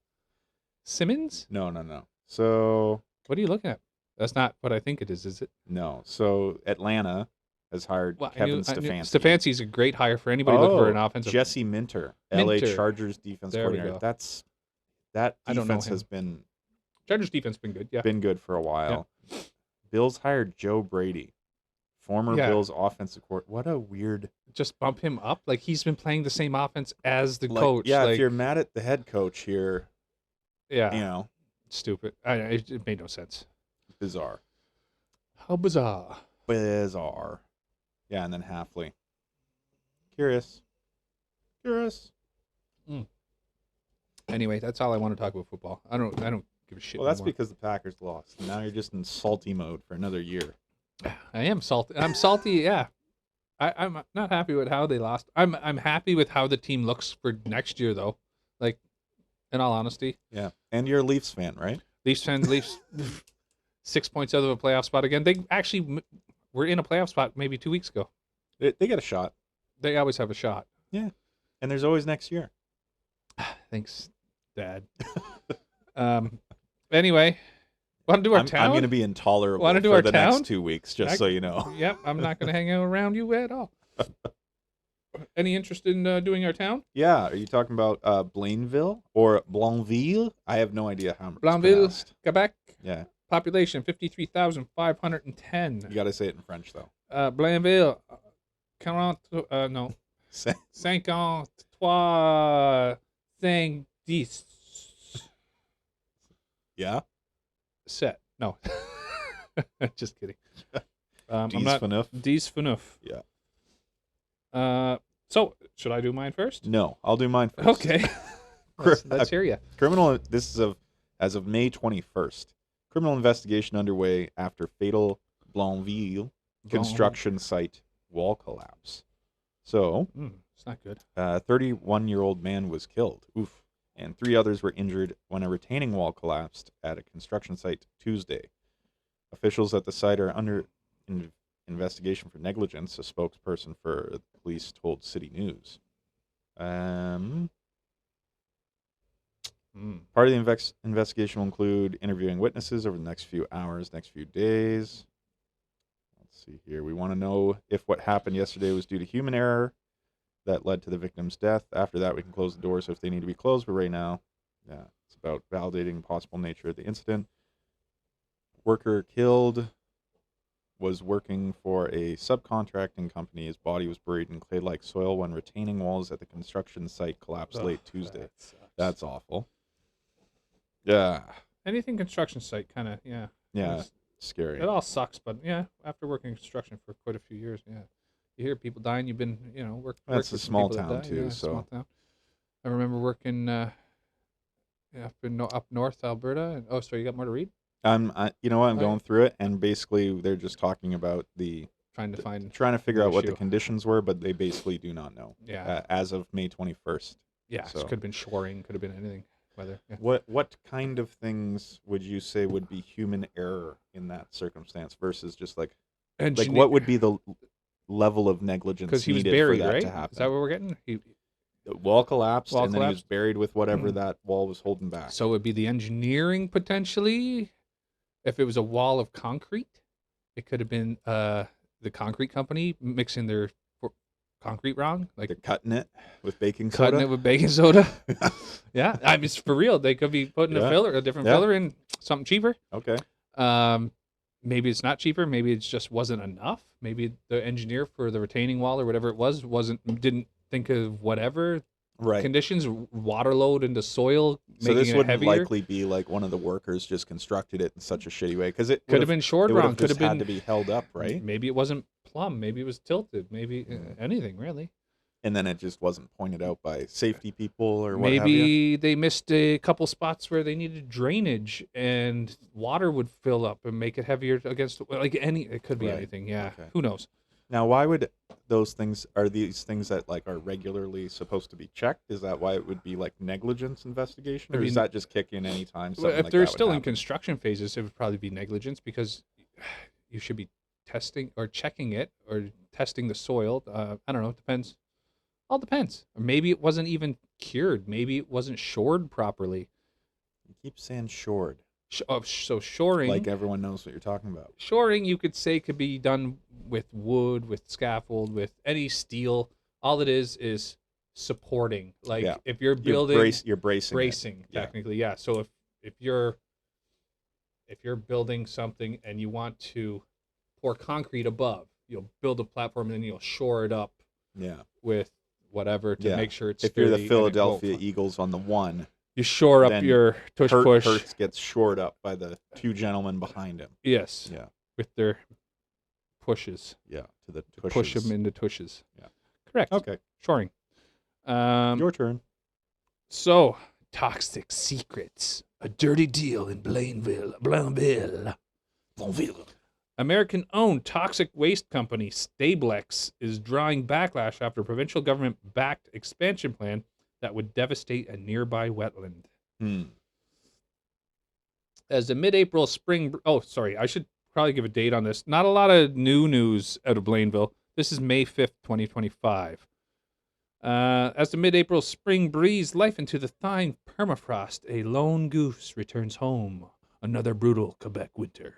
Simmons? No. So what are you looking at? That's not what I think it is it? No. So Atlanta has hired Kevin Stefanski. Stefanski's a great hire for anybody looking for an offensive. Jesse Minter, LA Chargers defense coordinator. That defense has been Chargers defense been good. Yeah, been good for a while. Yeah. Bills hired Joe Brady, former Bills offensive coordinator. What a weird. Just bump him up. Like he's been playing the same offense as the coach. Yeah, if you're mad at the head coach here, yeah, stupid. It made no sense. Bizarre. How bizarre. Bizarre. Yeah, and then Halfley. Curious. Anyway, that's all I want to talk about football. I don't give a shit. Well, that's because the Packers lost. Now you're just in salty mode for another year. I am salty. I'm salty. Yeah. I'm not happy with how they lost. I'm happy with how the team looks for next year, though. Like, in all honesty. Yeah, and you're a Leafs fan, right? Leafs 6 points out of a playoff spot again. They actually were in a playoff spot maybe 2 weeks ago. They get a shot. They always have a shot. Yeah, and there's always next year. Thanks, Dad. Anyway, want to do our town? I'm going to be intolerable want to do for our the town? next 2 weeks, just so you know. Yep, I'm not going to hang out around you at all. Any interest in doing our town? Yeah, are you talking about Blainville or Blainville? I have no idea how it's Blainville, pronounced. Quebec. Yeah. Population 53,510. You got to say it in French though. Blainville, 40, no, 53, 5, 10. Yeah. Set. No. Just kidding. D's Fanouf. D's Fanouf. Yeah. So, should I do mine first? No, I'll do mine first. Okay. let's hear you. This is as of May 21st. Criminal investigation underway after fatal Blainville construction site wall collapse. So, it's not good. a 31-year-old man was killed. Oof. And 3 others were injured when a retaining wall collapsed at a construction site Tuesday. Officials at the site are under investigation for negligence, a spokesperson for the police told City News. Part of the investigation will include interviewing witnesses over the next few hours, next few days. Let's see here. We want to know if what happened yesterday was due to human error that led to the victim's death. After that, we can close the doors if they need to be closed. But right now, yeah, it's about validating the possible nature of the incident. Worker killed was working for a subcontracting company. His body was buried in clay-like soil when retaining walls at the construction site collapsed late Tuesday. That's awful. Yeah. Anything construction site, kind of, yeah. Yeah, scary. It all sucks, but yeah, after working construction for quite a few years, yeah. You hear people dying, you've been, That's a small town, too, so. Small town. I remember working up north Alberta. And, you got more to read? I'm going through it, and basically they're just talking about trying to figure out what the conditions were, but they basically do not know. Yeah. As of May 21st. Yeah, so. It could have been shoring, could have been anything. Weather. Yeah. What kind of things would you say would be human error in that circumstance versus just like what would be the level of negligence because he was needed buried, for that right? to happen? Is that what we're getting? The wall collapsed, then he was buried with whatever that wall was holding back. So it would be the engineering potentially. If it was a wall of concrete, it could have been the concrete company mixing their concrete wrong. Like they're cutting it with baking soda. Yeah, I mean, it's for real. They could be putting a different filler in something cheaper. Okay. Maybe it's not cheaper. Maybe it just wasn't enough. Maybe the engineer for the retaining wall or whatever it was didn't think of whatever conditions, water load into soil, so making this it wouldn't heavier. likely be like one of the workers just constructed it in such a shitty way because it could have been shored wrong. Could have been had to be held up, right? Maybe it wasn't plumb. Maybe it was tilted. Maybe anything really. And then it just wasn't pointed out by safety people or what have Maybe you. they missed a couple spots where they needed drainage and water would fill up and make it heavier against it could be anything. Yeah. Okay. Who knows? Now, why would these things that like are regularly supposed to be checked? Is that why it would be like negligence investigation, or does that just kick in anytime? If they're still in construction phases, it would probably be negligence because you should be testing or checking it or testing the soil. I don't know. It depends. All depends. Or maybe it wasn't even cured. Maybe it wasn't shored properly. You keep saying shored. So shoring, like everyone knows what you're talking about. Shoring, you could say, could be done with wood, with scaffold, with any steel. All it is supporting. Like if you're building, you're bracing. Bracing, technically, yeah. So if you're building something and you want to pour concrete above, you'll build a platform and then you'll shore it up. Yeah. With whatever to make sure it's. If you're the Philadelphia Eagles on the one. You shore up your push. Hurts gets shored up by the 2 gentlemen behind him. Yes. Yeah. With their pushes. Yeah. To push them into tushes. Yeah. Correct. Okay. Shoring. Your turn. So, toxic secrets. A dirty deal in Blainville. American-owned toxic waste company Stablex is drawing backlash after a provincial government-backed expansion plan that would devastate a nearby wetland. As the mid-April spring... I should probably give a date on this. Not a lot of new news out of Blainville. This is May 5th, 2025. As the mid-April spring breathes life into the thawing permafrost, a lone goose returns home. Another brutal Quebec winter.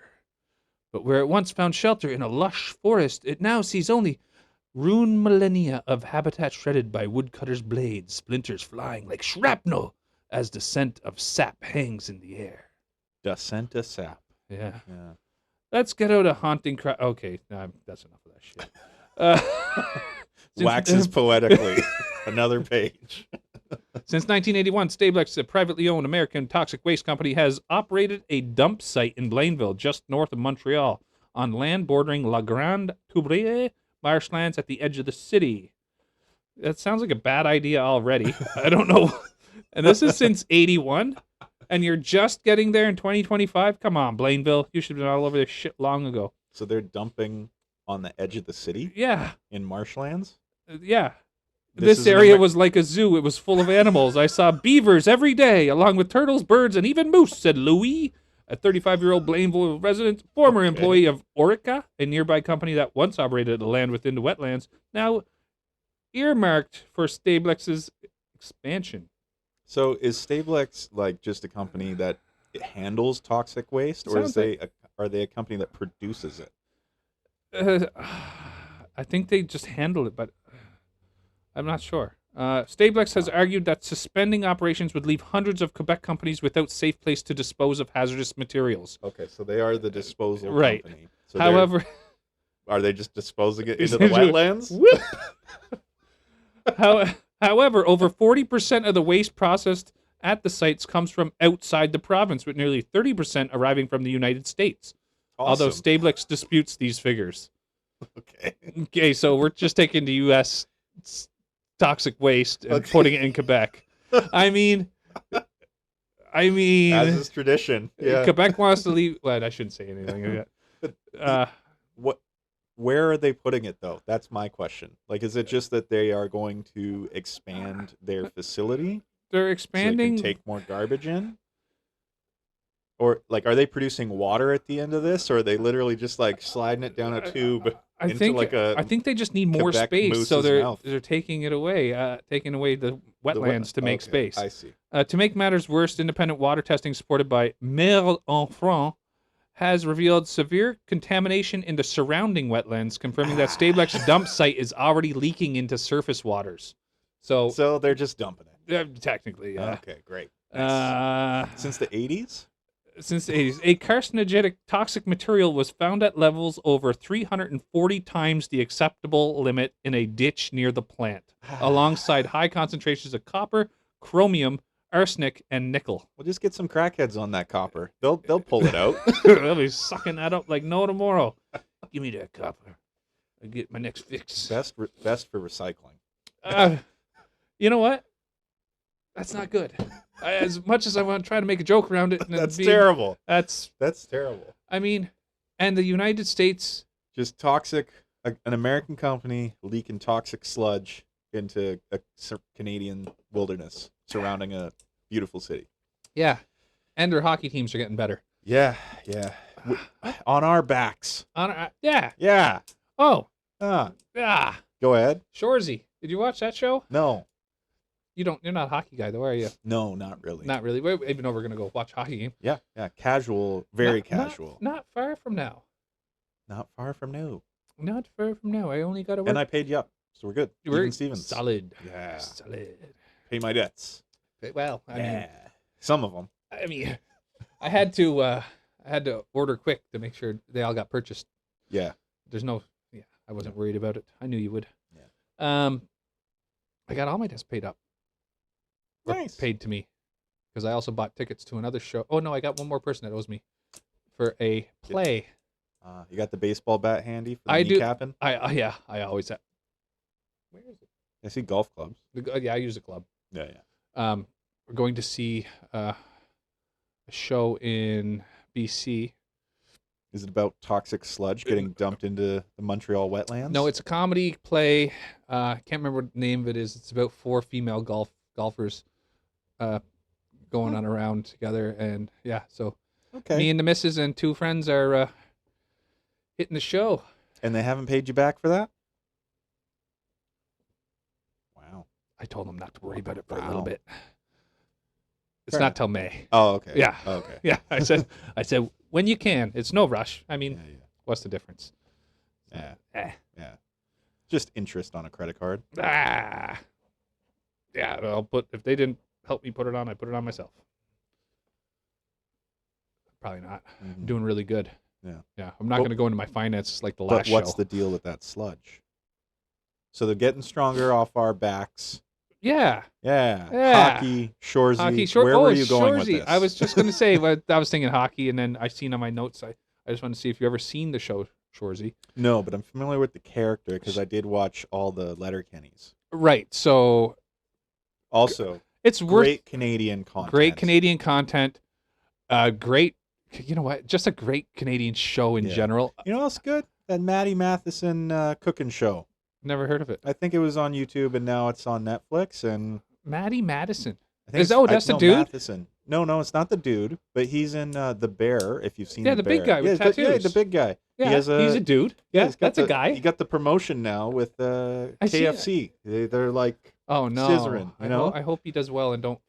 But where it once found shelter in a lush forest, it now sees only ruined millennia of habitat shredded by woodcutters' blades, splinters flying like shrapnel as the scent of sap hangs in the air. The scent of sap. Yeah. Let's get out a haunting cry. Okay, that's enough of that shit. Waxes poetically. Another page. Since 1981, Stablex, a privately owned American toxic waste company, has operated a dump site in Blainville, just north of Montreal, on land bordering La Grande Toubrière marshlands at the edge of the city. That sounds like a bad idea already. I don't know. And this is since 81? And you're just getting there in 2025? Come on, Blainville. You should have been all over this shit long ago. So they're dumping on the edge of the city Yeah. in marshlands? Yeah. This This is an area was like a zoo. It was full of animals. I saw beavers every day, along with turtles, birds, and even moose, said Louis, a 35-year-old Blainville resident, former employee of Orica, a nearby company that once operated the land within the wetlands, now earmarked for Stablex's expansion. So is Stablex like just a company that it handles toxic waste, or Sounds are they a company that produces it? I think they just handle it, but I'm not sure. Stablex has argued that suspending operations would leave hundreds of Quebec companies without safe place to dispose of hazardous materials. Okay, so they are the disposal Right. company. So However, are they just disposing it into the Essentially, wetlands? whoop. However, over 40% of the waste processed at the sites comes from outside the province, with nearly 30% arriving from the United States. Although Awesome. Stablex disputes these figures. Okay. Okay, so we're just taking the U.S. Toxic waste and Okay. putting it in Quebec. I mean, As is tradition. Yeah. Quebec wants to leave. Well, I shouldn't say anything like that. Where are they putting it though? That's my question. Like, is it just that they are going to expand their facility They're so they expanding. can take more garbage in? Or like, are they producing water at the end of this, or are they literally just like sliding it down a tube I into think like a I think they just need more Quebec space, so moose's mouth? they're taking it away, taking away the wetlands to make Okay, space. I see. To make matters worse, independent water testing supported by Mer Enfant has revealed severe contamination in the surrounding wetlands, confirming that Stablex's dump site is already leaking into surface waters. So, So they're just dumping it. technically, yeah. Okay, great. Nice. Since the 80s? Since the 80s, a carcinogenic toxic material was found at levels over 340 times the acceptable limit in a ditch near the plant, alongside high concentrations of copper, chromium, arsenic, and nickel. We'll just get some crackheads on that copper. They'll pull it out. They'll be sucking that up like no tomorrow. Give me that copper. I get my next fix. Best for recycling. You know what? That's not good. As much as I want to try to make a joke around it, and That's terrible. That's terrible. I mean, and the United States. Just toxic. An American company leaking toxic sludge into a Canadian wilderness surrounding a beautiful city. Yeah, and their hockey teams are getting better. Yeah. On our backs. Yeah. Yeah. Oh. Ah. Yeah. Go ahead. Shorzy. Did you watch that show? No. You're not a hockey guy, though, are you? No, not really. Not really. Even though we're gonna go watch a hockey game. Yeah. Casual. Very casual. Not far from now. Not far from now. Not far from now. I only got to work. And I paid you up, so we're good. We're Even Stevens. solid. Yeah. Solid. Pay my debts. Well, I mean, Some of them. I had to order quick to make sure they all got purchased. Yeah. I wasn't worried about it. I knew you would. Yeah. I got all my debts paid up. Or Nice. paid to me, because I also bought tickets to another show. Oh no, I got one more person that owes me for a play. You got the baseball bat handy for the I do. kneecapping? I always have. Where is it? I see golf clubs. I use a club. Yeah. We're going to see a show in BC. Is it about toxic sludge getting dumped into the Montreal wetlands? No, it's a comedy play. I can't remember what the name of it is. It's about 4 female golfers going on around together, and so okay. me and the missus and 2 friends are hitting the show. And they haven't paid you back for that? Wow. I told them not to worry about it for a little Wow. bit. It's Fair not enough. till May. Oh, okay. Yeah. Oh, okay. Yeah, I said when you can. It's no rush. I mean, what's the difference? Yeah. Just interest on a credit card. Yeah. If they didn't help me put it on, I put it on myself. Probably not. Mhm. I'm doing really good. Yeah. I'm not Well- going to go into my finances like the But last what's show. the deal with that sludge? So they're getting stronger off our backs. Yeah. Yeah. Hockey, Shorzy. Hockey, Where were you going with Shorzy. this? I was just going to say, I was thinking hockey, and then I seen on my notes, I just wanted to see if you ever seen the show Shorzy. No, but I'm familiar with the character because I did watch all the Letterkennys. Right. So Also, it's worth great Canadian content. great Canadian content. Great. You know what? Just a great Canadian show in Yeah. general. You know what's good? That Maddie Matheson cooking show. Never heard of it. I think it was on YouTube and now it's on Netflix. And Maddie Madison. I think That's the no, dude? Matheson. No, it's not the dude, but he's in The Bear. If you've seen Yeah, The the big Bear. guy with yeah, tattoos. the big guy. Yeah, he's a dude. Yeah, he's got that's a guy. He got the promotion now with I see it. KFC. They're like Oh no! scissoring. You know, I hope he does well and don't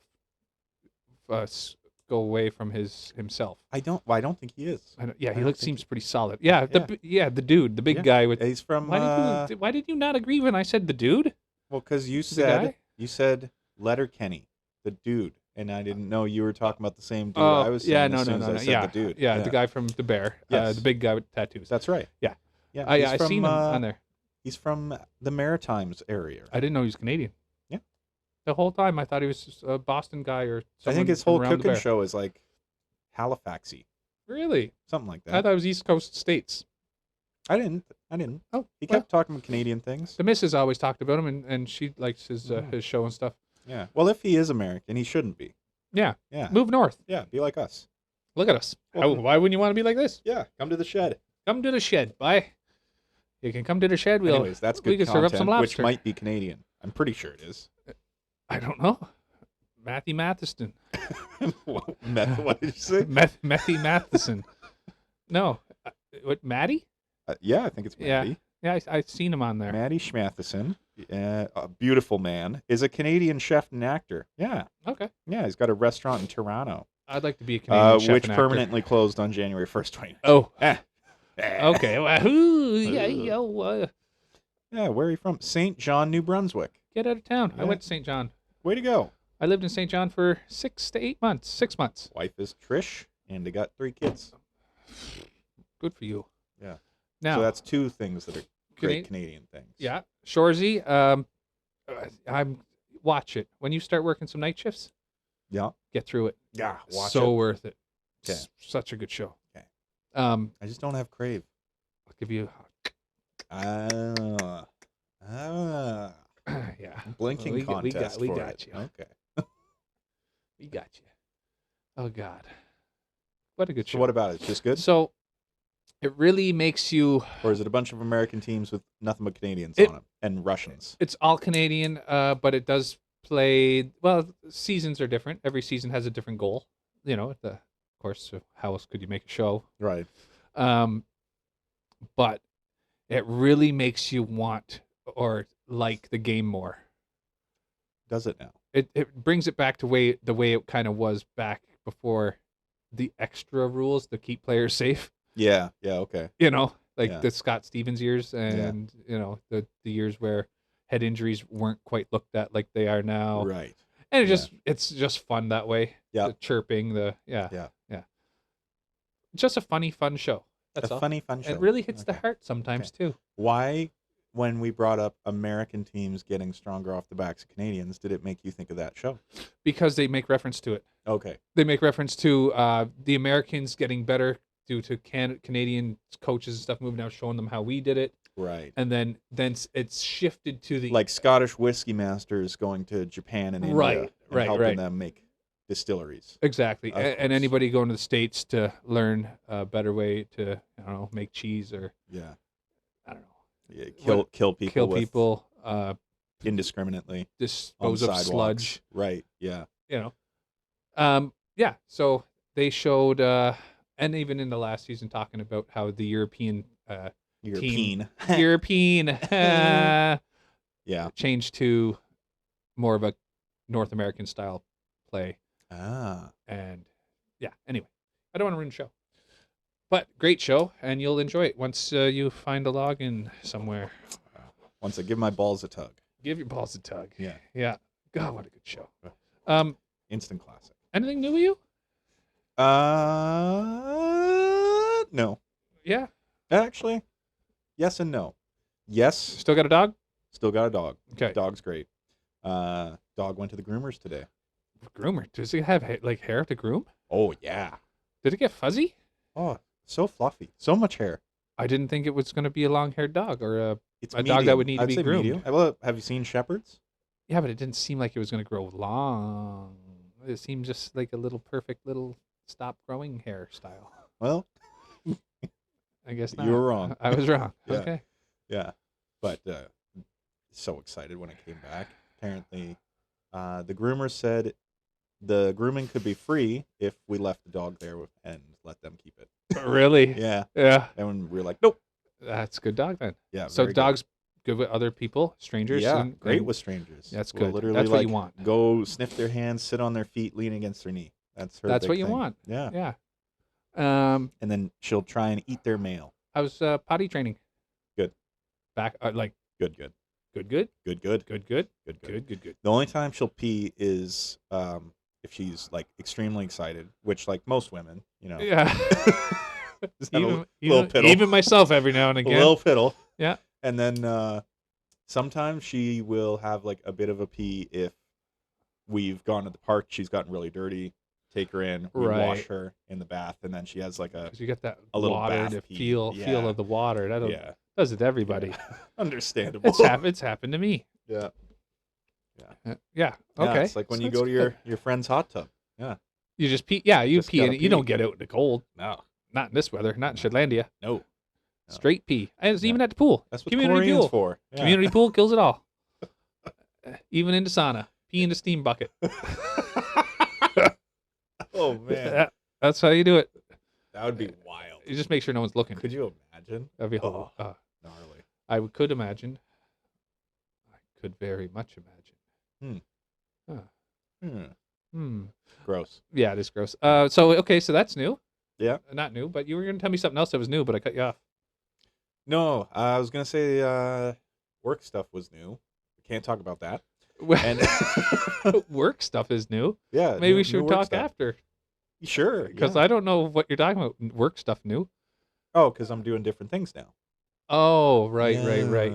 go away from himself. I don't think he is. Yeah, he don't seems think pretty solid. Yeah, Yeah. the dude, the big Yeah. guy with. He's from. Why did you not agree when I said the dude? Well, because you guy? said Letterkenny, the dude, and I didn't know you were talking about the same dude. Oh, I was yeah, saying no, as soon no, as I no. said Yeah, the dude. yeah, the guy from The Bear. Yes. The big guy with tattoos. That's right. Yeah. Yeah. I seen him on there. He's from the Maritimes area. I didn't know he was Canadian. Yeah. The whole time I thought he was just a Boston guy or I someone think his from whole around the cooking Bear. show is like Halifaxy, Really? something like I that. thought it was East Coast states. I didn't. Oh, He well, kept talking Canadian things. the missus always talked about him, and she likes his show and stuff. Yeah. Well, if he is American, he shouldn't be. Yeah. Yeah. Move north. Yeah. Be like us. Look at us. Well, Why wouldn't you want to be like this? Yeah. Come to the shed. Come to the shed. Bye. You can come to the shed. Anyways, that's good we can serve up some content, which lobster. might be Canadian. I'm pretty sure it is. I don't know. Matthew Matheson. What did you say? Matthew Matheson. No. What, Matty? Yeah, I think it's Maddie. Yeah, I've seen him on there. Maddie Schmatheson, a beautiful man, is a Canadian chef and actor. Yeah, Okay. yeah, he's got a restaurant in Toronto, I'd like to be a Canadian chef which and actor. permanently closed on January 1st, 2019. Oh. Eh. Okay. Well, Yeah, where are you from? St. John, New Brunswick. get out of town. I Yeah. went to St. John. Way to go. I lived in St. John for 6 to 8 months. 6 months. Wife is Trish, and they got 3 kids. Good for you. Yeah. Now, So that's 2 things that are great Cana- Canadian things. yeah, Shorzy. I'm watch it when you start working some night shifts. Yeah. Get through it. Yeah. Watch so it. worth it. Okay. Such a good show. Okay. I I just don't have Crave. will give you. Ah. Yeah. Blinking we contest we for got it. you. Okay. We got you. Oh God, what a good So show. what about it? It's just good? So it really makes you. Or is it a bunch of American teams with nothing but Canadians It- on them and Russians? It's all Canadian, but it does play. Well, seasons are different. Every season has a different goal. You know, of course. So how else could you make a show? Right. But it really makes you want or like the game more. Does it now? It brings it back to the way it kind of was back before the extra rules to keep players safe. Yeah. Yeah. Okay. You know, like Yeah. the Scott Stevens years, and you know the years where head injuries weren't quite looked at like they are now. Right. And Yeah. it's just fun that way. Yeah. The chirping, Yeah. Just a funny, fun show. That's all. Funny, fun show. It really hits the Okay. heart sometimes too. Why, when we brought up American teams getting stronger off the backs of Canadians, did it make you think of that show? Because they make reference to it. Okay. They make reference to the Americans getting better due to Canadian coaches and stuff moving out, showing them how we did it, Right. and then it's shifted to the Like Scottish whiskey masters going to Japan and India Right, and right, helping right. them make distilleries. exactly, Of and course. anybody going to the States to learn a better way to make cheese or Yeah. I don't know Yeah. What- Kill people. kill with people, indiscriminately on dispose of sidewalks. sludge. Right. Yeah. Yeah, so they showed and even in the last season talking about how the European European. European Yeah. changed to more of a North American style play. Ah. And yeah, anyway, I don't want to ruin the show, but great show, and you'll enjoy it once you find a login somewhere. Once I give my balls a tug. Give your balls a tug. Yeah. Yeah. God, what a good show. Instant classic. Anything new with you? No. Yeah. Actually, yes and no. Yes, Still got a dog? still got a dog. Okay. Dog's great. Dog went to the groomers today. Groomer. Does it have hair to groom? Oh yeah. Did it get fuzzy? Oh, so fluffy. So much hair. I didn't think it was going to be a long-haired dog or a It's dog medium. that would need to I'd be say groomed. medium. Well, have you seen shepherds? Yeah, but it didn't seem like it was going to grow long. It seemed just like a little perfect little stop growing hairstyle. Well, I guess not. you were wrong. I was wrong. Yeah. Okay. Yeah, but so excited when it came back. Apparently, the groomer said the grooming could be free if we left the dog there and let them keep it. Really? Yeah, Yeah. and when we were like, nope. That's a good dog then. Yeah, So very good. dogs good with other people, strangers. Yeah, and great with strangers. That's We'll good. literally, That's what like, you want. go sniff their hands, sit on their feet, lean against their knee. That's her. That's big what you thing. want. Yeah. Yeah. And then she'll try and eat their mail. I was potty training. Good. Back like Good. good. Good. Good. Good. The only time she'll pee is if she's like extremely excited, which like most women, Yeah. just have a little piddle. Even myself every now and A again. little piddle. Yeah. And then sometimes she will have like a bit of a pee if we've gone to the park, she's gotten really dirty, take her in, we wash her in the bath, and then she has like a 'Cause you get that a little water, bath the pee. feel Yeah. of the water. That yeah. does it to everybody. Yeah. Understandable. It's happened to me. Yeah. Yeah. Yeah, Okay. it's like when So you that's go to your friend's hot tub. Yeah. you just pee. Yeah, you Just pee in gotta it. You don't pee. get out in the cold. No. Not in this weather. Not in Shedlandia. No. Straight pee. And it's Yeah. even at the pool. That's what Community chlorine's pool. for. Yeah. Community pool kills it all. Even in the sauna. Pee in the steam bucket. Oh man. That's how you do it. That would be wild. You just make sure no one's looking. Could you imagine? That'd be Oh, horrible. gnarly. Could imagine. I could very much imagine. Gross. Yeah, it is gross. So that's new. Yeah. Not new, but you were going to tell me something else that was new, but I cut you off. No, I was gonna say work stuff was new. We can't talk about that. And Work stuff is new. yeah, Maybe new- we new should work talk stuff. after, Sure, because yeah. I don't know what you're talking about. Work stuff new. Oh, because I'm doing different things now. Oh, right.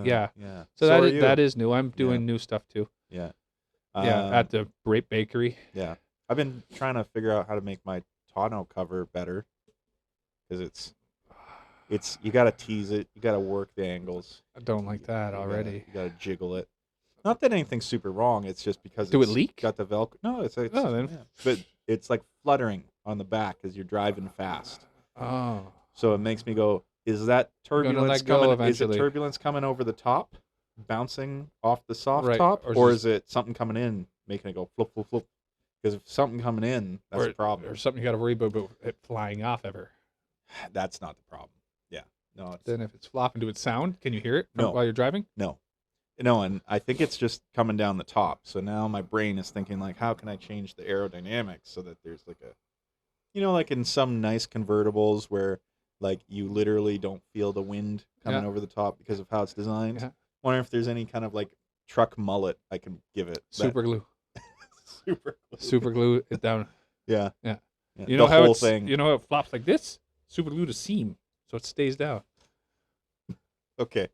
Yeah. Yeah. So are that you. that is new. I'm doing new stuff too. Yeah. Yeah, at the Grape Bakery. Yeah. I've been trying to figure out how to make my tonneau cover better because it's you got to tease it, you got to work the angles. I don't like that You already. got to jiggle it. Not that anything's super wrong. It's just because Do it it's leak? got the Velcro. No, it's Oh, then. yeah. But it's like fluttering on the back as you're driving fast. Oh. So it makes me go, is that gonna turbulence let go coming? eventually. Is it turbulence coming over the top, bouncing off the soft Right, top, or or just- is it something coming in making it go flip, flip, flip? Because if something coming in, that's a problem. Or something you got to worry about it flying off ever. That's not the problem. Yeah, no, it's, Then if it's flopping, do it sound? Can you hear it No. while you're driving? no, and I think it's just coming down the top. So now my brain is thinking like, how can I change the aerodynamics so that there's like a, like in some nice convertibles where like you literally don't feel the wind coming Yeah. over the top because of how it's designed. Yeah. Wonder if there's any kind of like truck mullet I can give it. Super glue. Super. Super glue it down. Yeah. Yeah. Yeah. You know the how whole it's thing. you know how it flops like this? Super glue to seam, so it stays down. Okay.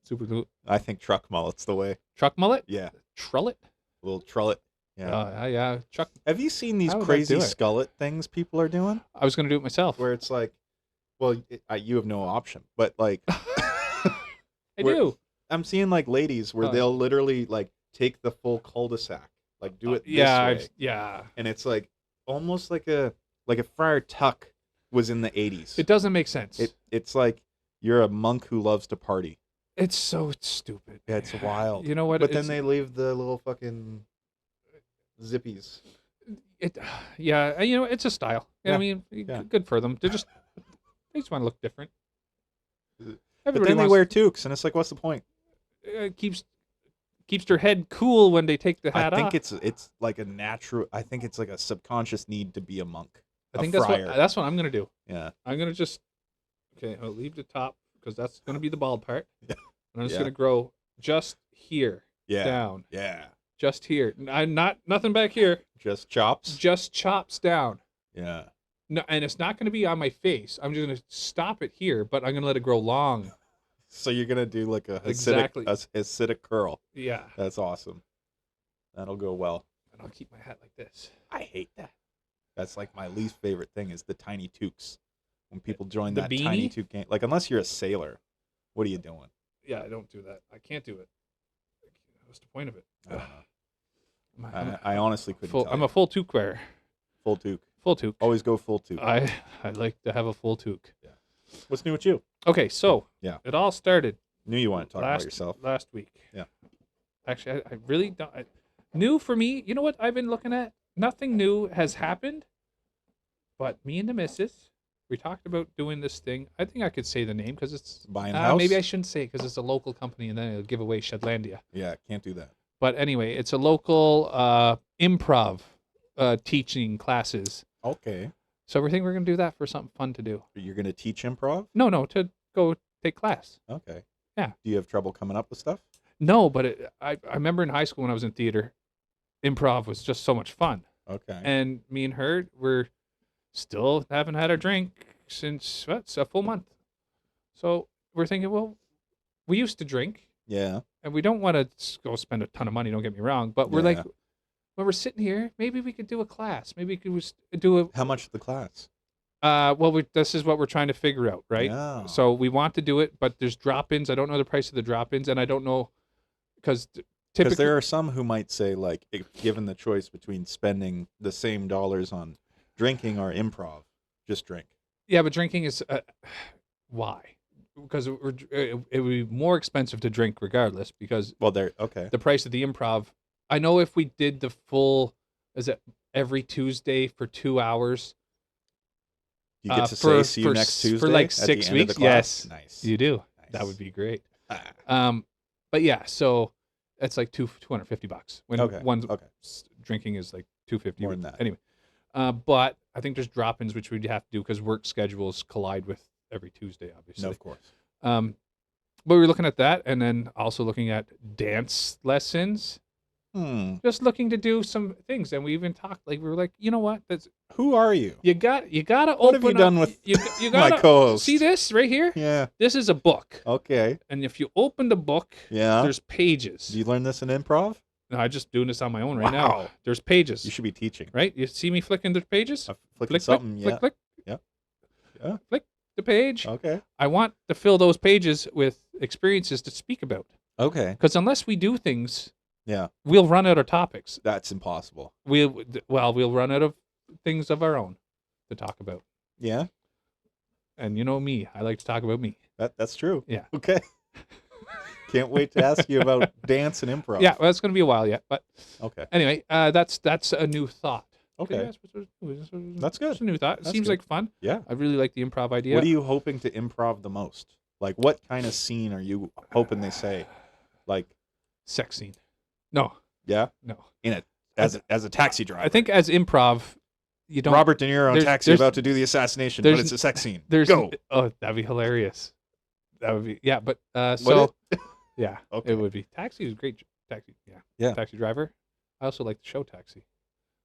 Super glue. I think truck mullet's the way. Truck mullet? Yeah. Trullet? A little trullet. Yeah. Yeah. Truck. Have you seen these How would I crazy do it? skullet things people are doing? I was gonna do it myself. Where it's like, well, you have no option. But like, I where- do. I'm seeing like ladies where Oh. they'll literally like take the full cul-de-sac, like do it this Yeah. way. Yeah. And it's like almost like a Friar Tuck was in the 80s. It doesn't make sense. It's like you're a monk who loves to party. It's so stupid. Yeah, it's wild. You know what? But then It's- they leave the little fucking zippies. Yeah. It's a style. You know what I mean, Yeah. good for them. They just want to look different. But Everybody then they wants- wear toques, and it's like, what's the point? keeps their head cool when they take the I hat think off. it's like a natural. I think it's like a subconscious need to be a monk. I think a that's friar. what I'm gonna do. Yeah. I'm gonna just I'll leave the top because that's gonna be the bald part. Yeah. And I'm just Yeah. gonna grow just here Yeah. down, Yeah. just here. I'm not nothing back here. Just chops. Just chops down. Yeah. No, and it's not gonna be on my face. I'm just gonna stop it here, but I'm gonna let it grow long. So you're gonna do like a Hasidic, Exactly. Hasidic curl. Yeah. That's awesome. That'll go well. And I'll keep my hat like this. I hate that. That's like my least favorite thing is the tiny toques. When people join The that tiny beanie? toucan, like unless you're a sailor, what are you doing? Yeah, I don't do that. I can't do it. What's the point of it? I don't know. I'm I honestly couldn't full. tell I'm you. a full toque wearer. Full toque. Full toque. Always go full toque. I like to have a full toque. Yeah. What's new with you? Okay, so Yeah. it all started Knew you want to talk about yourself. last week. Yeah. Actually, I really don't. New for me. You know what I've been looking at? Nothing new has happened, but me and the missus, we talked about doing this thing. I think I could say the name because it's Buying a house? maybe I shouldn't say because it's a local company and then it'll give away Shedlandia. Yeah, can't do that. But anyway, it's a local improv teaching classes. Okay. So we're thinking we're gonna do that for something fun to do. You're going to teach improv? No, to go take class. Okay. Yeah. Do you have trouble coming up with stuff? No, but I remember in high school when I was in theater, improv was just so much fun. Okay. And me and her were still haven't had a drink since a full month. So we're thinking, well, we used to drink, Yeah. and we don't want to go spend a ton of money. Don't get me wrong, but we're like, Yeah. when we're sitting here, maybe we could do a class. Maybe we could do a. How much is the class? This is what we're trying to figure out, right? Yeah. So we want to do it, but there's drop-ins. I don't know the price of the drop-ins, and I don't know because Because typically there are some who might say, like, if given the choice between spending the same dollars on drinking or improv, just drink. yeah, but drinking is why? Because it would be more expensive to drink regardless because Well, there. Okay. the price of the improv. I know if we did the full, is it every Tuesday for 2 hours? You get to say, see you for next s- Tuesday for like at the 6 end of the weeks. class? Yes, Nice. you do. Nice. That would be great. Ah. But yeah, so it's like $250 when Okay. one Okay. drinking is like $250 More than that. Anyway, but I think there's drop-ins which we'd have to do because work schedules collide with every Tuesday, obviously. No, of course. But we were looking at that, and then also looking at dance lessons. Just looking to do some things, and we even talked like we were like, you know what? That's Who are you? you gotta What open have you up- done with you my gotta co-host? see this right here. Yeah. This is a book, Okay. and if you open the book, Yeah. there's pages. Do you learn this in improv? No, I'm just doing this on my own right Wow. now. There's pages. You should be teaching. Right? You see me flicking the pages? Flicking Flick, something. flick, Yeah. flick, Yeah. flick. Yeah. Flick the page. Okay. I want to fill those pages with experiences to speak about. Okay. Because unless we do things, Yeah. we'll run out of topics. That's impossible. We'll run out of things of our own to talk about. Yeah. And you know me, I like to talk about me. That's true. Yeah. Okay. Can't wait to ask you about dance and improv. Yeah, well, it's going to be a while yet, but Okay. anyway, that's a new thought. Okay. That's good. It's a new thought. It That's seems good. like fun. Yeah. I really like the improv idea. What are you hoping to improv the most? Like, what kind of scene are you hoping they say? Like, Sex scene. No, yeah, no. as a taxi driver. I think as improv, you don't. Robert De Niro on there's- Taxi there's- about to do the assassination, but there's- it's a sex scene. There's Go. Oh, that'd be hilarious. That would be but Would so yeah, Okay. it would be. Taxi is a great. Taxi, yeah, Yeah. Taxi Driver. I also like the show Taxi.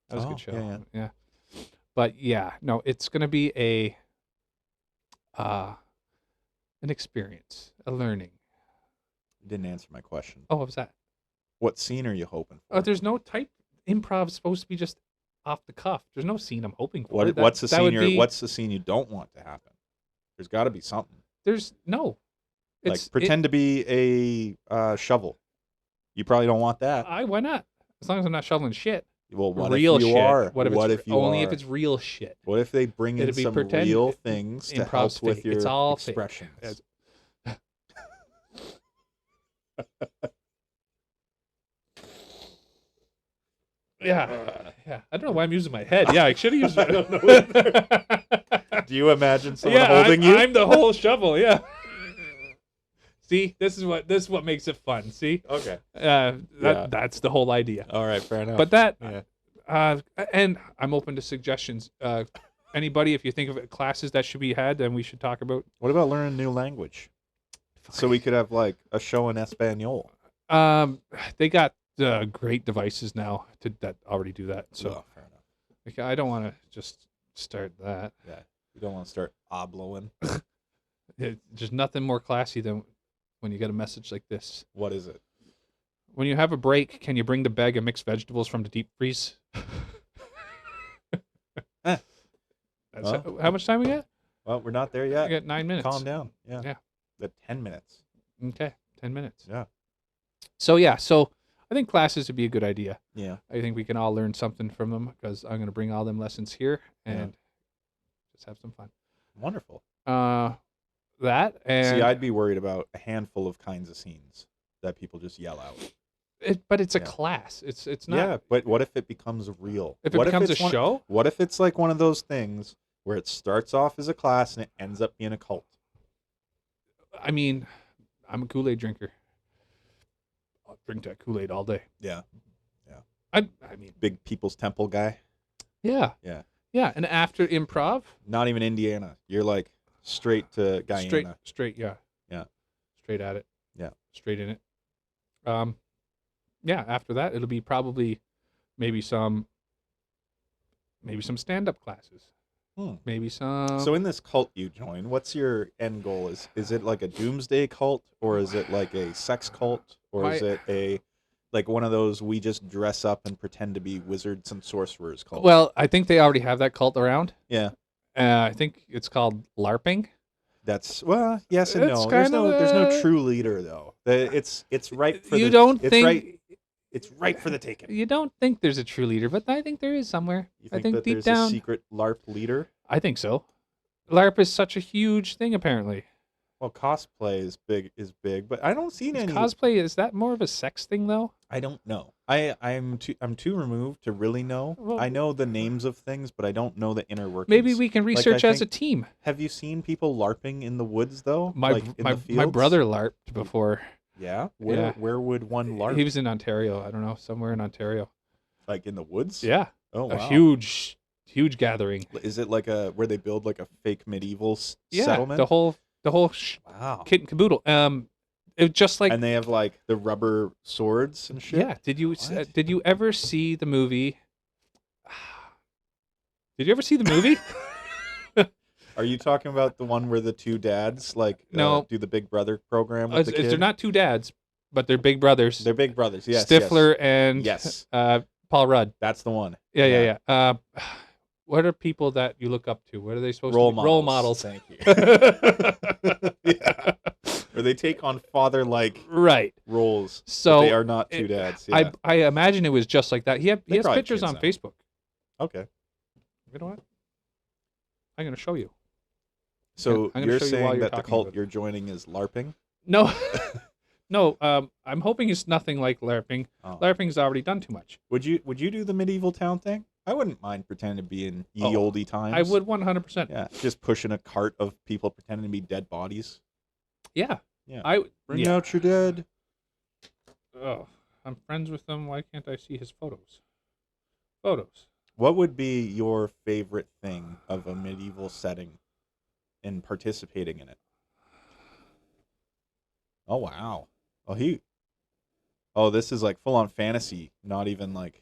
That was a Oh, good show. yeah, Yeah. But yeah, no, it's gonna be an experience, a learning. You didn't answer my question. Oh, what was that? What scene are you hoping for? Oh, there's no type. Improv's supposed to be just off the cuff. There's no scene I'm hoping for. What's the that scene? would be- What's the scene you don't want to happen? There's got to be something. There's no. Like pretend to be a shovel. You probably don't want that. Why not? As long as I'm not shoveling shit. Well, what Real if you shit. are? What if you only are? if it's real shit? What if they bring in It'd be some pretend- real things to improv's help with fake. your It's all fake. expressions? It's- Yeah, yeah. I don't know why I'm using my head. Yeah, I should have used. I don't know. Do you imagine someone yeah, holding you? I'm the whole shovel. Yeah. See, this is what makes it fun. See, Okay. that's the whole idea. All right. Fair enough. But that, Yeah. and I'm open to suggestions. Anybody, if you think of classes that should be had, then we should talk about. What about learning a new language? So we could have like a show in Espanol. They got great devices now that already do that. So Oh, fair enough. like, I don't want to just start that. Yeah. You don't want to start obloing. There's nothing more classy than when you get a message like this. What is it? When you have a break, can you bring the bag of mixed vegetables from the deep freeze? That's Well, how much time we got? Well, we're not there I yet. got 9 minutes. Calm down. Yeah. Yeah. The 10 minutes. Okay, 10 minutes. Yeah. So I think classes would be a good idea. Yeah. I think we can all learn something from them because I'm going to bring all them lessons here and just have some fun. Wonderful. That and See, I'd be worried about a handful of kinds of scenes that people just yell out. but it's a Yeah. class. It's not. Yeah, but what if it becomes real? If it What becomes a it's one- show, What if it's like one of those things where it starts off as a class and it ends up being a cult? I mean, I'm a Kool-Aid drinker. I'll drink that Kool-Aid all day. Yeah. I mean, Big People's Temple guy. yeah. Yeah. Yeah, and after improv, Not even Indiana. You're like straight to Guyana. straight, yeah. Yeah. Straight at it. Yeah. Straight in it. Yeah, after that it'll be probably maybe some stand-up classes. Maybe some So in this cult you join, what's your end goal? Is it like a doomsday cult, or is it like a sex cult, or is it a like one of those we just dress up and pretend to be wizards and sorcerers cult? Well, I think they already have that cult around. Yeah. I think it's called LARPing. That's yes and It's no. There's kind of there's no true leader though. It's ripe for You the don't it's think right it's ripe for the taking. You don't think there's a true leader, but I think there is somewhere. You I think think that deep there's down, a secret LARP leader? I think so. LARP is such a huge thing, apparently. Well, cosplay is big, but I don't see any Cosplay, is that more of a sex thing, though? I don't know. I'm too removed to really know. Well, I know the names of things, but I don't know the inner workings. Maybe we can research I as a think- team. Have you seen people LARPing in the woods though? My like in the fields? my brother LARPed before. Yeah. Yeah. Where would one LARP? He was in Ontario. I don't know, somewhere in Ontario. Like in the woods? Yeah, Oh wow. a huge gathering. Is it like where they build like a fake medieval Yeah, settlement? the whole Wow. kit and caboodle. It was just like And they have like the rubber swords and shit. yeah. Did you ever see the movie? Did you ever see the movie? Are you talking about the one where the two dads No. do the Big Brother program with the kid? They're not two dads, but they're big brothers. They're big brothers. Yes. Stifler and Yes. Paul Rudd. That's the one. Yeah. What are people that you look up to? What are they supposed Role to be? models. Role models. Thank you. Yeah. Or they take on father-like Right. roles. So but they are not two dads. Yeah. I imagine it was just like that. He has probably pictures kids on now. Facebook. Okay. You know what? I'm going to show you. So I'm gonna you're show you while saying you're that the talking cult about it. you're joining is LARPing? No. No, I'm hoping it's nothing like LARPing. Oh. LARPing's already done too much. Would you do the medieval town thing? I wouldn't mind pretending to be in ye Oh, olde times. I would 100%. Yeah, just pushing a cart of people pretending to be dead bodies. Yeah. Yeah. Bring out your dead. Oh, I'm friends with them. Why can't I see his photos? Photos. What would be your favorite thing of a medieval setting and participating in it? Oh wow. This is like full on fantasy, not even like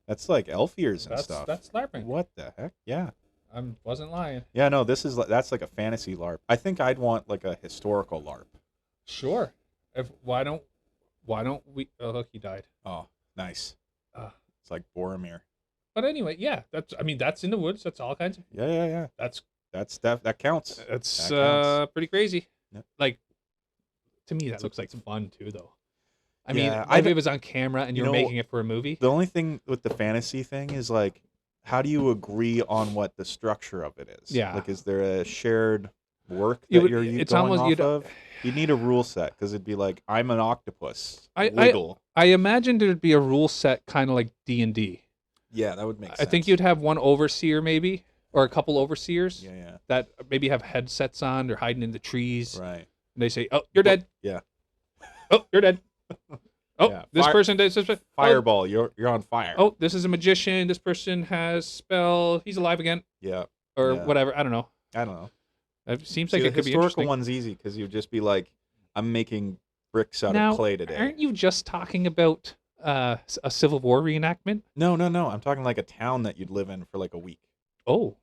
that's like elf ears and stuff. That's LARPing. What the heck? Yeah. I wasn't lying. Yeah, no, that's like a fantasy LARP. I think I'd want like a historical LARP. Sure. Why don't we? Oh, look, he died. Oh, nice. Ah. It's like Boromir. But anyway, yeah. That's in the woods. That's all kinds of. Yeah. That counts. That's That counts. pretty crazy. Yep. Like, to me, that looks like fun too, though. I mean, Yeah, if it was on camera and you you're know, making it for a movie. The only thing with the fantasy thing is like, how do you agree on what the structure of it is? Yeah. Like, is there a shared work You that would- you're it's going almost- off you'd- of? You'd need a rule set because it'd be like, I'm an octopus. I- Wiggle. I imagined there'd be a rule set kind of like D&D. Yeah, that would make sense. I think you'd have one overseer maybe, or a couple overseers Yeah. that maybe have headsets on. They're hiding in the trees. Right. And they say, "Oh, you're dead. Yeah. Oh, you're dead. Oh, Yeah, this fire- person does this. Fireball. You're on fire. Oh, this is a magician. This person has spell. He's alive again, Yeah. or Yeah. whatever. I don't know. I don't know. It seems See, like the it could be historical interesting. one's easy because you'd just be like, I'm making bricks out Now, of clay today. aren't you just talking about a Civil War reenactment? No. I'm talking like a town that you'd live in for like a week. Oh,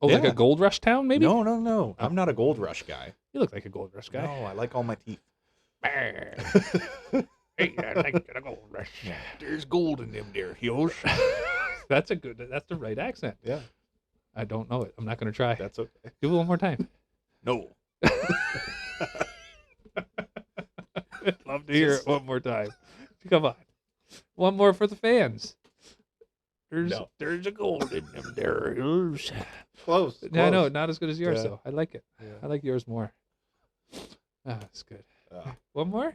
like Yeah. a gold rush town, maybe? No. I'm not a gold rush guy. You look like a gold rush guy. No, I like all my teeth. Hey, I like a gold rush. There's gold in them there hills. That's the right accent. Yeah. I don't know it. I'm not going to try. That's okay. Do it one more time. No. I'd love to hear it one more time. Come on. One more for the fans. There's a gold in them there. Close. Yeah, no, not as good as yours, Yeah. though. I like it. Yeah. I like yours more. Ah, that's good. One more?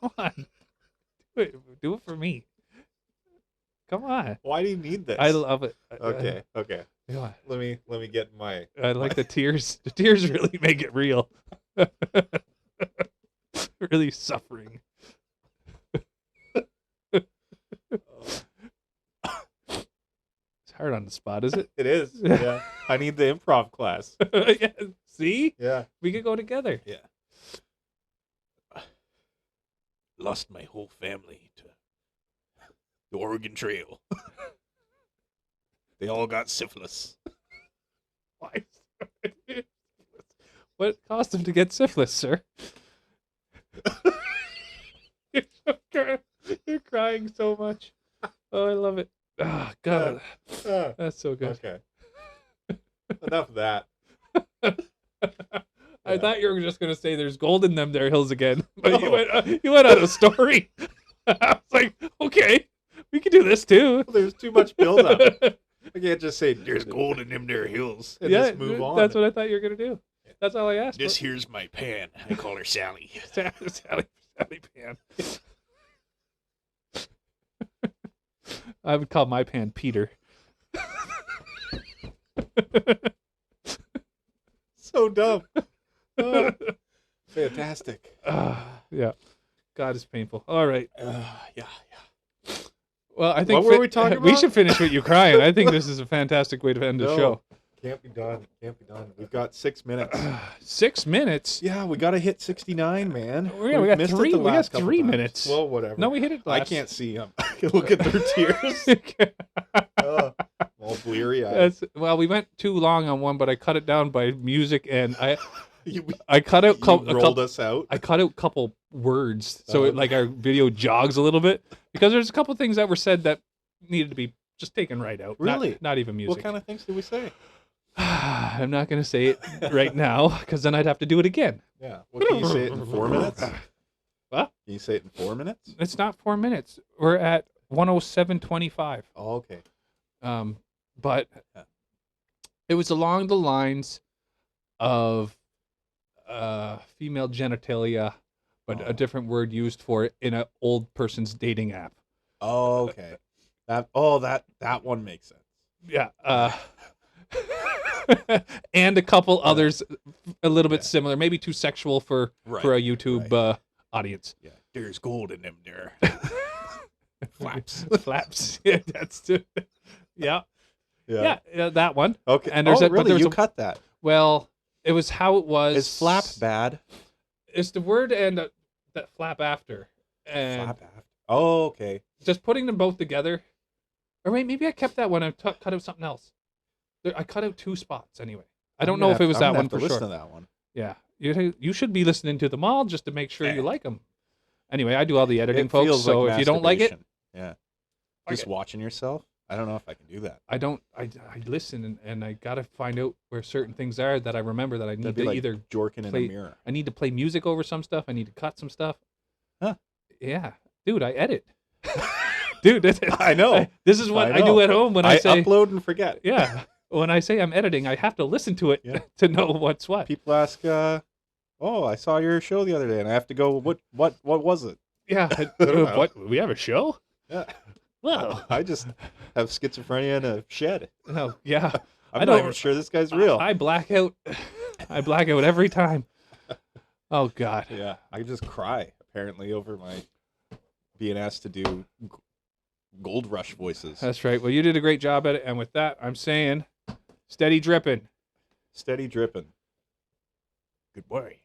Come on. Do it for me. Come on. Why do you need this? I love it. Okay. Come on. Let me get my. I like the tears. The tears really make it real. Really suffering. It's hard on the spot, is it? It is. Yeah. I need the improv class. Yeah. See? Yeah. We could go together. Yeah. Lost my whole family to the Oregon Trail. They all got syphilis. Why? What caused him to get syphilis, sir? You're crying so much. Oh, I love it. Oh, God. That's so good. Okay. Enough of that. I thought you were just going to say there's gold in them there hills again. But you went on a story. I was like, okay, we can do this too. There's too much buildup. I can't just say there's gold in them there hills and just move on. That's what I thought you were going to do. That's all I asked. This here's my pan. I call her Sally. Sally Pan. I would call my pan Peter. So dumb. Oh, fantastic. Yeah. God is painful. All right. Yeah. Well, I think What were we talking we about? should finish with you crying. I think this is a fantastic way to end the show. Can't be done. We've got 6 minutes. 6 minutes? Yeah, we got to hit 69, man. We got missed it three. the We got last couple 3 times. minutes. Well, whatever. No, we hit it last. I can't see them. I can look at their tears. All bleary eyes. Well, we went too long on one, but I cut it down by music, and I You cut out rolled us out. I cut out a couple words, so our video jogs a little bit, because there's a couple things that were said that needed to be just taken right out. Really? Not even music. What kind of things did we say? I'm not going to say it right now, because then I'd have to do it again. Yeah. Well, can you say it in 4 minutes? What? Can you say it in 4 minutes? It's not 4 minutes. We're at 107.25. Oh, okay. But it was along the lines of female genitalia, but a different word used for it in an old person's dating app. Oh, okay. That one makes sense. Yeah. And a couple others a little bit similar, maybe too sexual for a YouTube audience. Yeah. There's gold in them there. Flaps. Yeah, that's too. Yeah, that one. Okay. And there's really? but there's You cut that. Well, it was how it was. Is flap bad? It's the word and that flap after. And Flap after. Oh, okay. just putting them both together. Or wait, maybe I kept that one. I cut out something else. I cut out 2 spots anyway. I don't know if it was that one for sure. Listen to that one. Yeah, you should be listening to them all just to make sure you like them. Anyway, I do all the editing, folks. So if you don't like it, just watching yourself. I don't know if I can do that. I don't. I listen and I gotta find out where certain things are that I remember that I need to either jorking in a mirror. I need to play music over some stuff. I need to cut some stuff. Huh? Yeah, dude, I edit. Dude, I know. This is what I do at home when I say upload and forget. Yeah, when I say I'm editing, I have to listen to it to know what's what. People ask, "Oh, I saw your show the other day," and I have to go, "What was it?" Yeah, what? We have a show? Yeah. Well, I just have schizophrenia in a shed. Oh, yeah. I'm not even sure this guy's real. I black out. I black out every time. Oh God. Yeah, I just cry apparently over my being asked to do Gold Rush voices. That's right. Well, you did a great job at it, and with that, I'm saying, steady dripping. Steady dripping. Goodbye.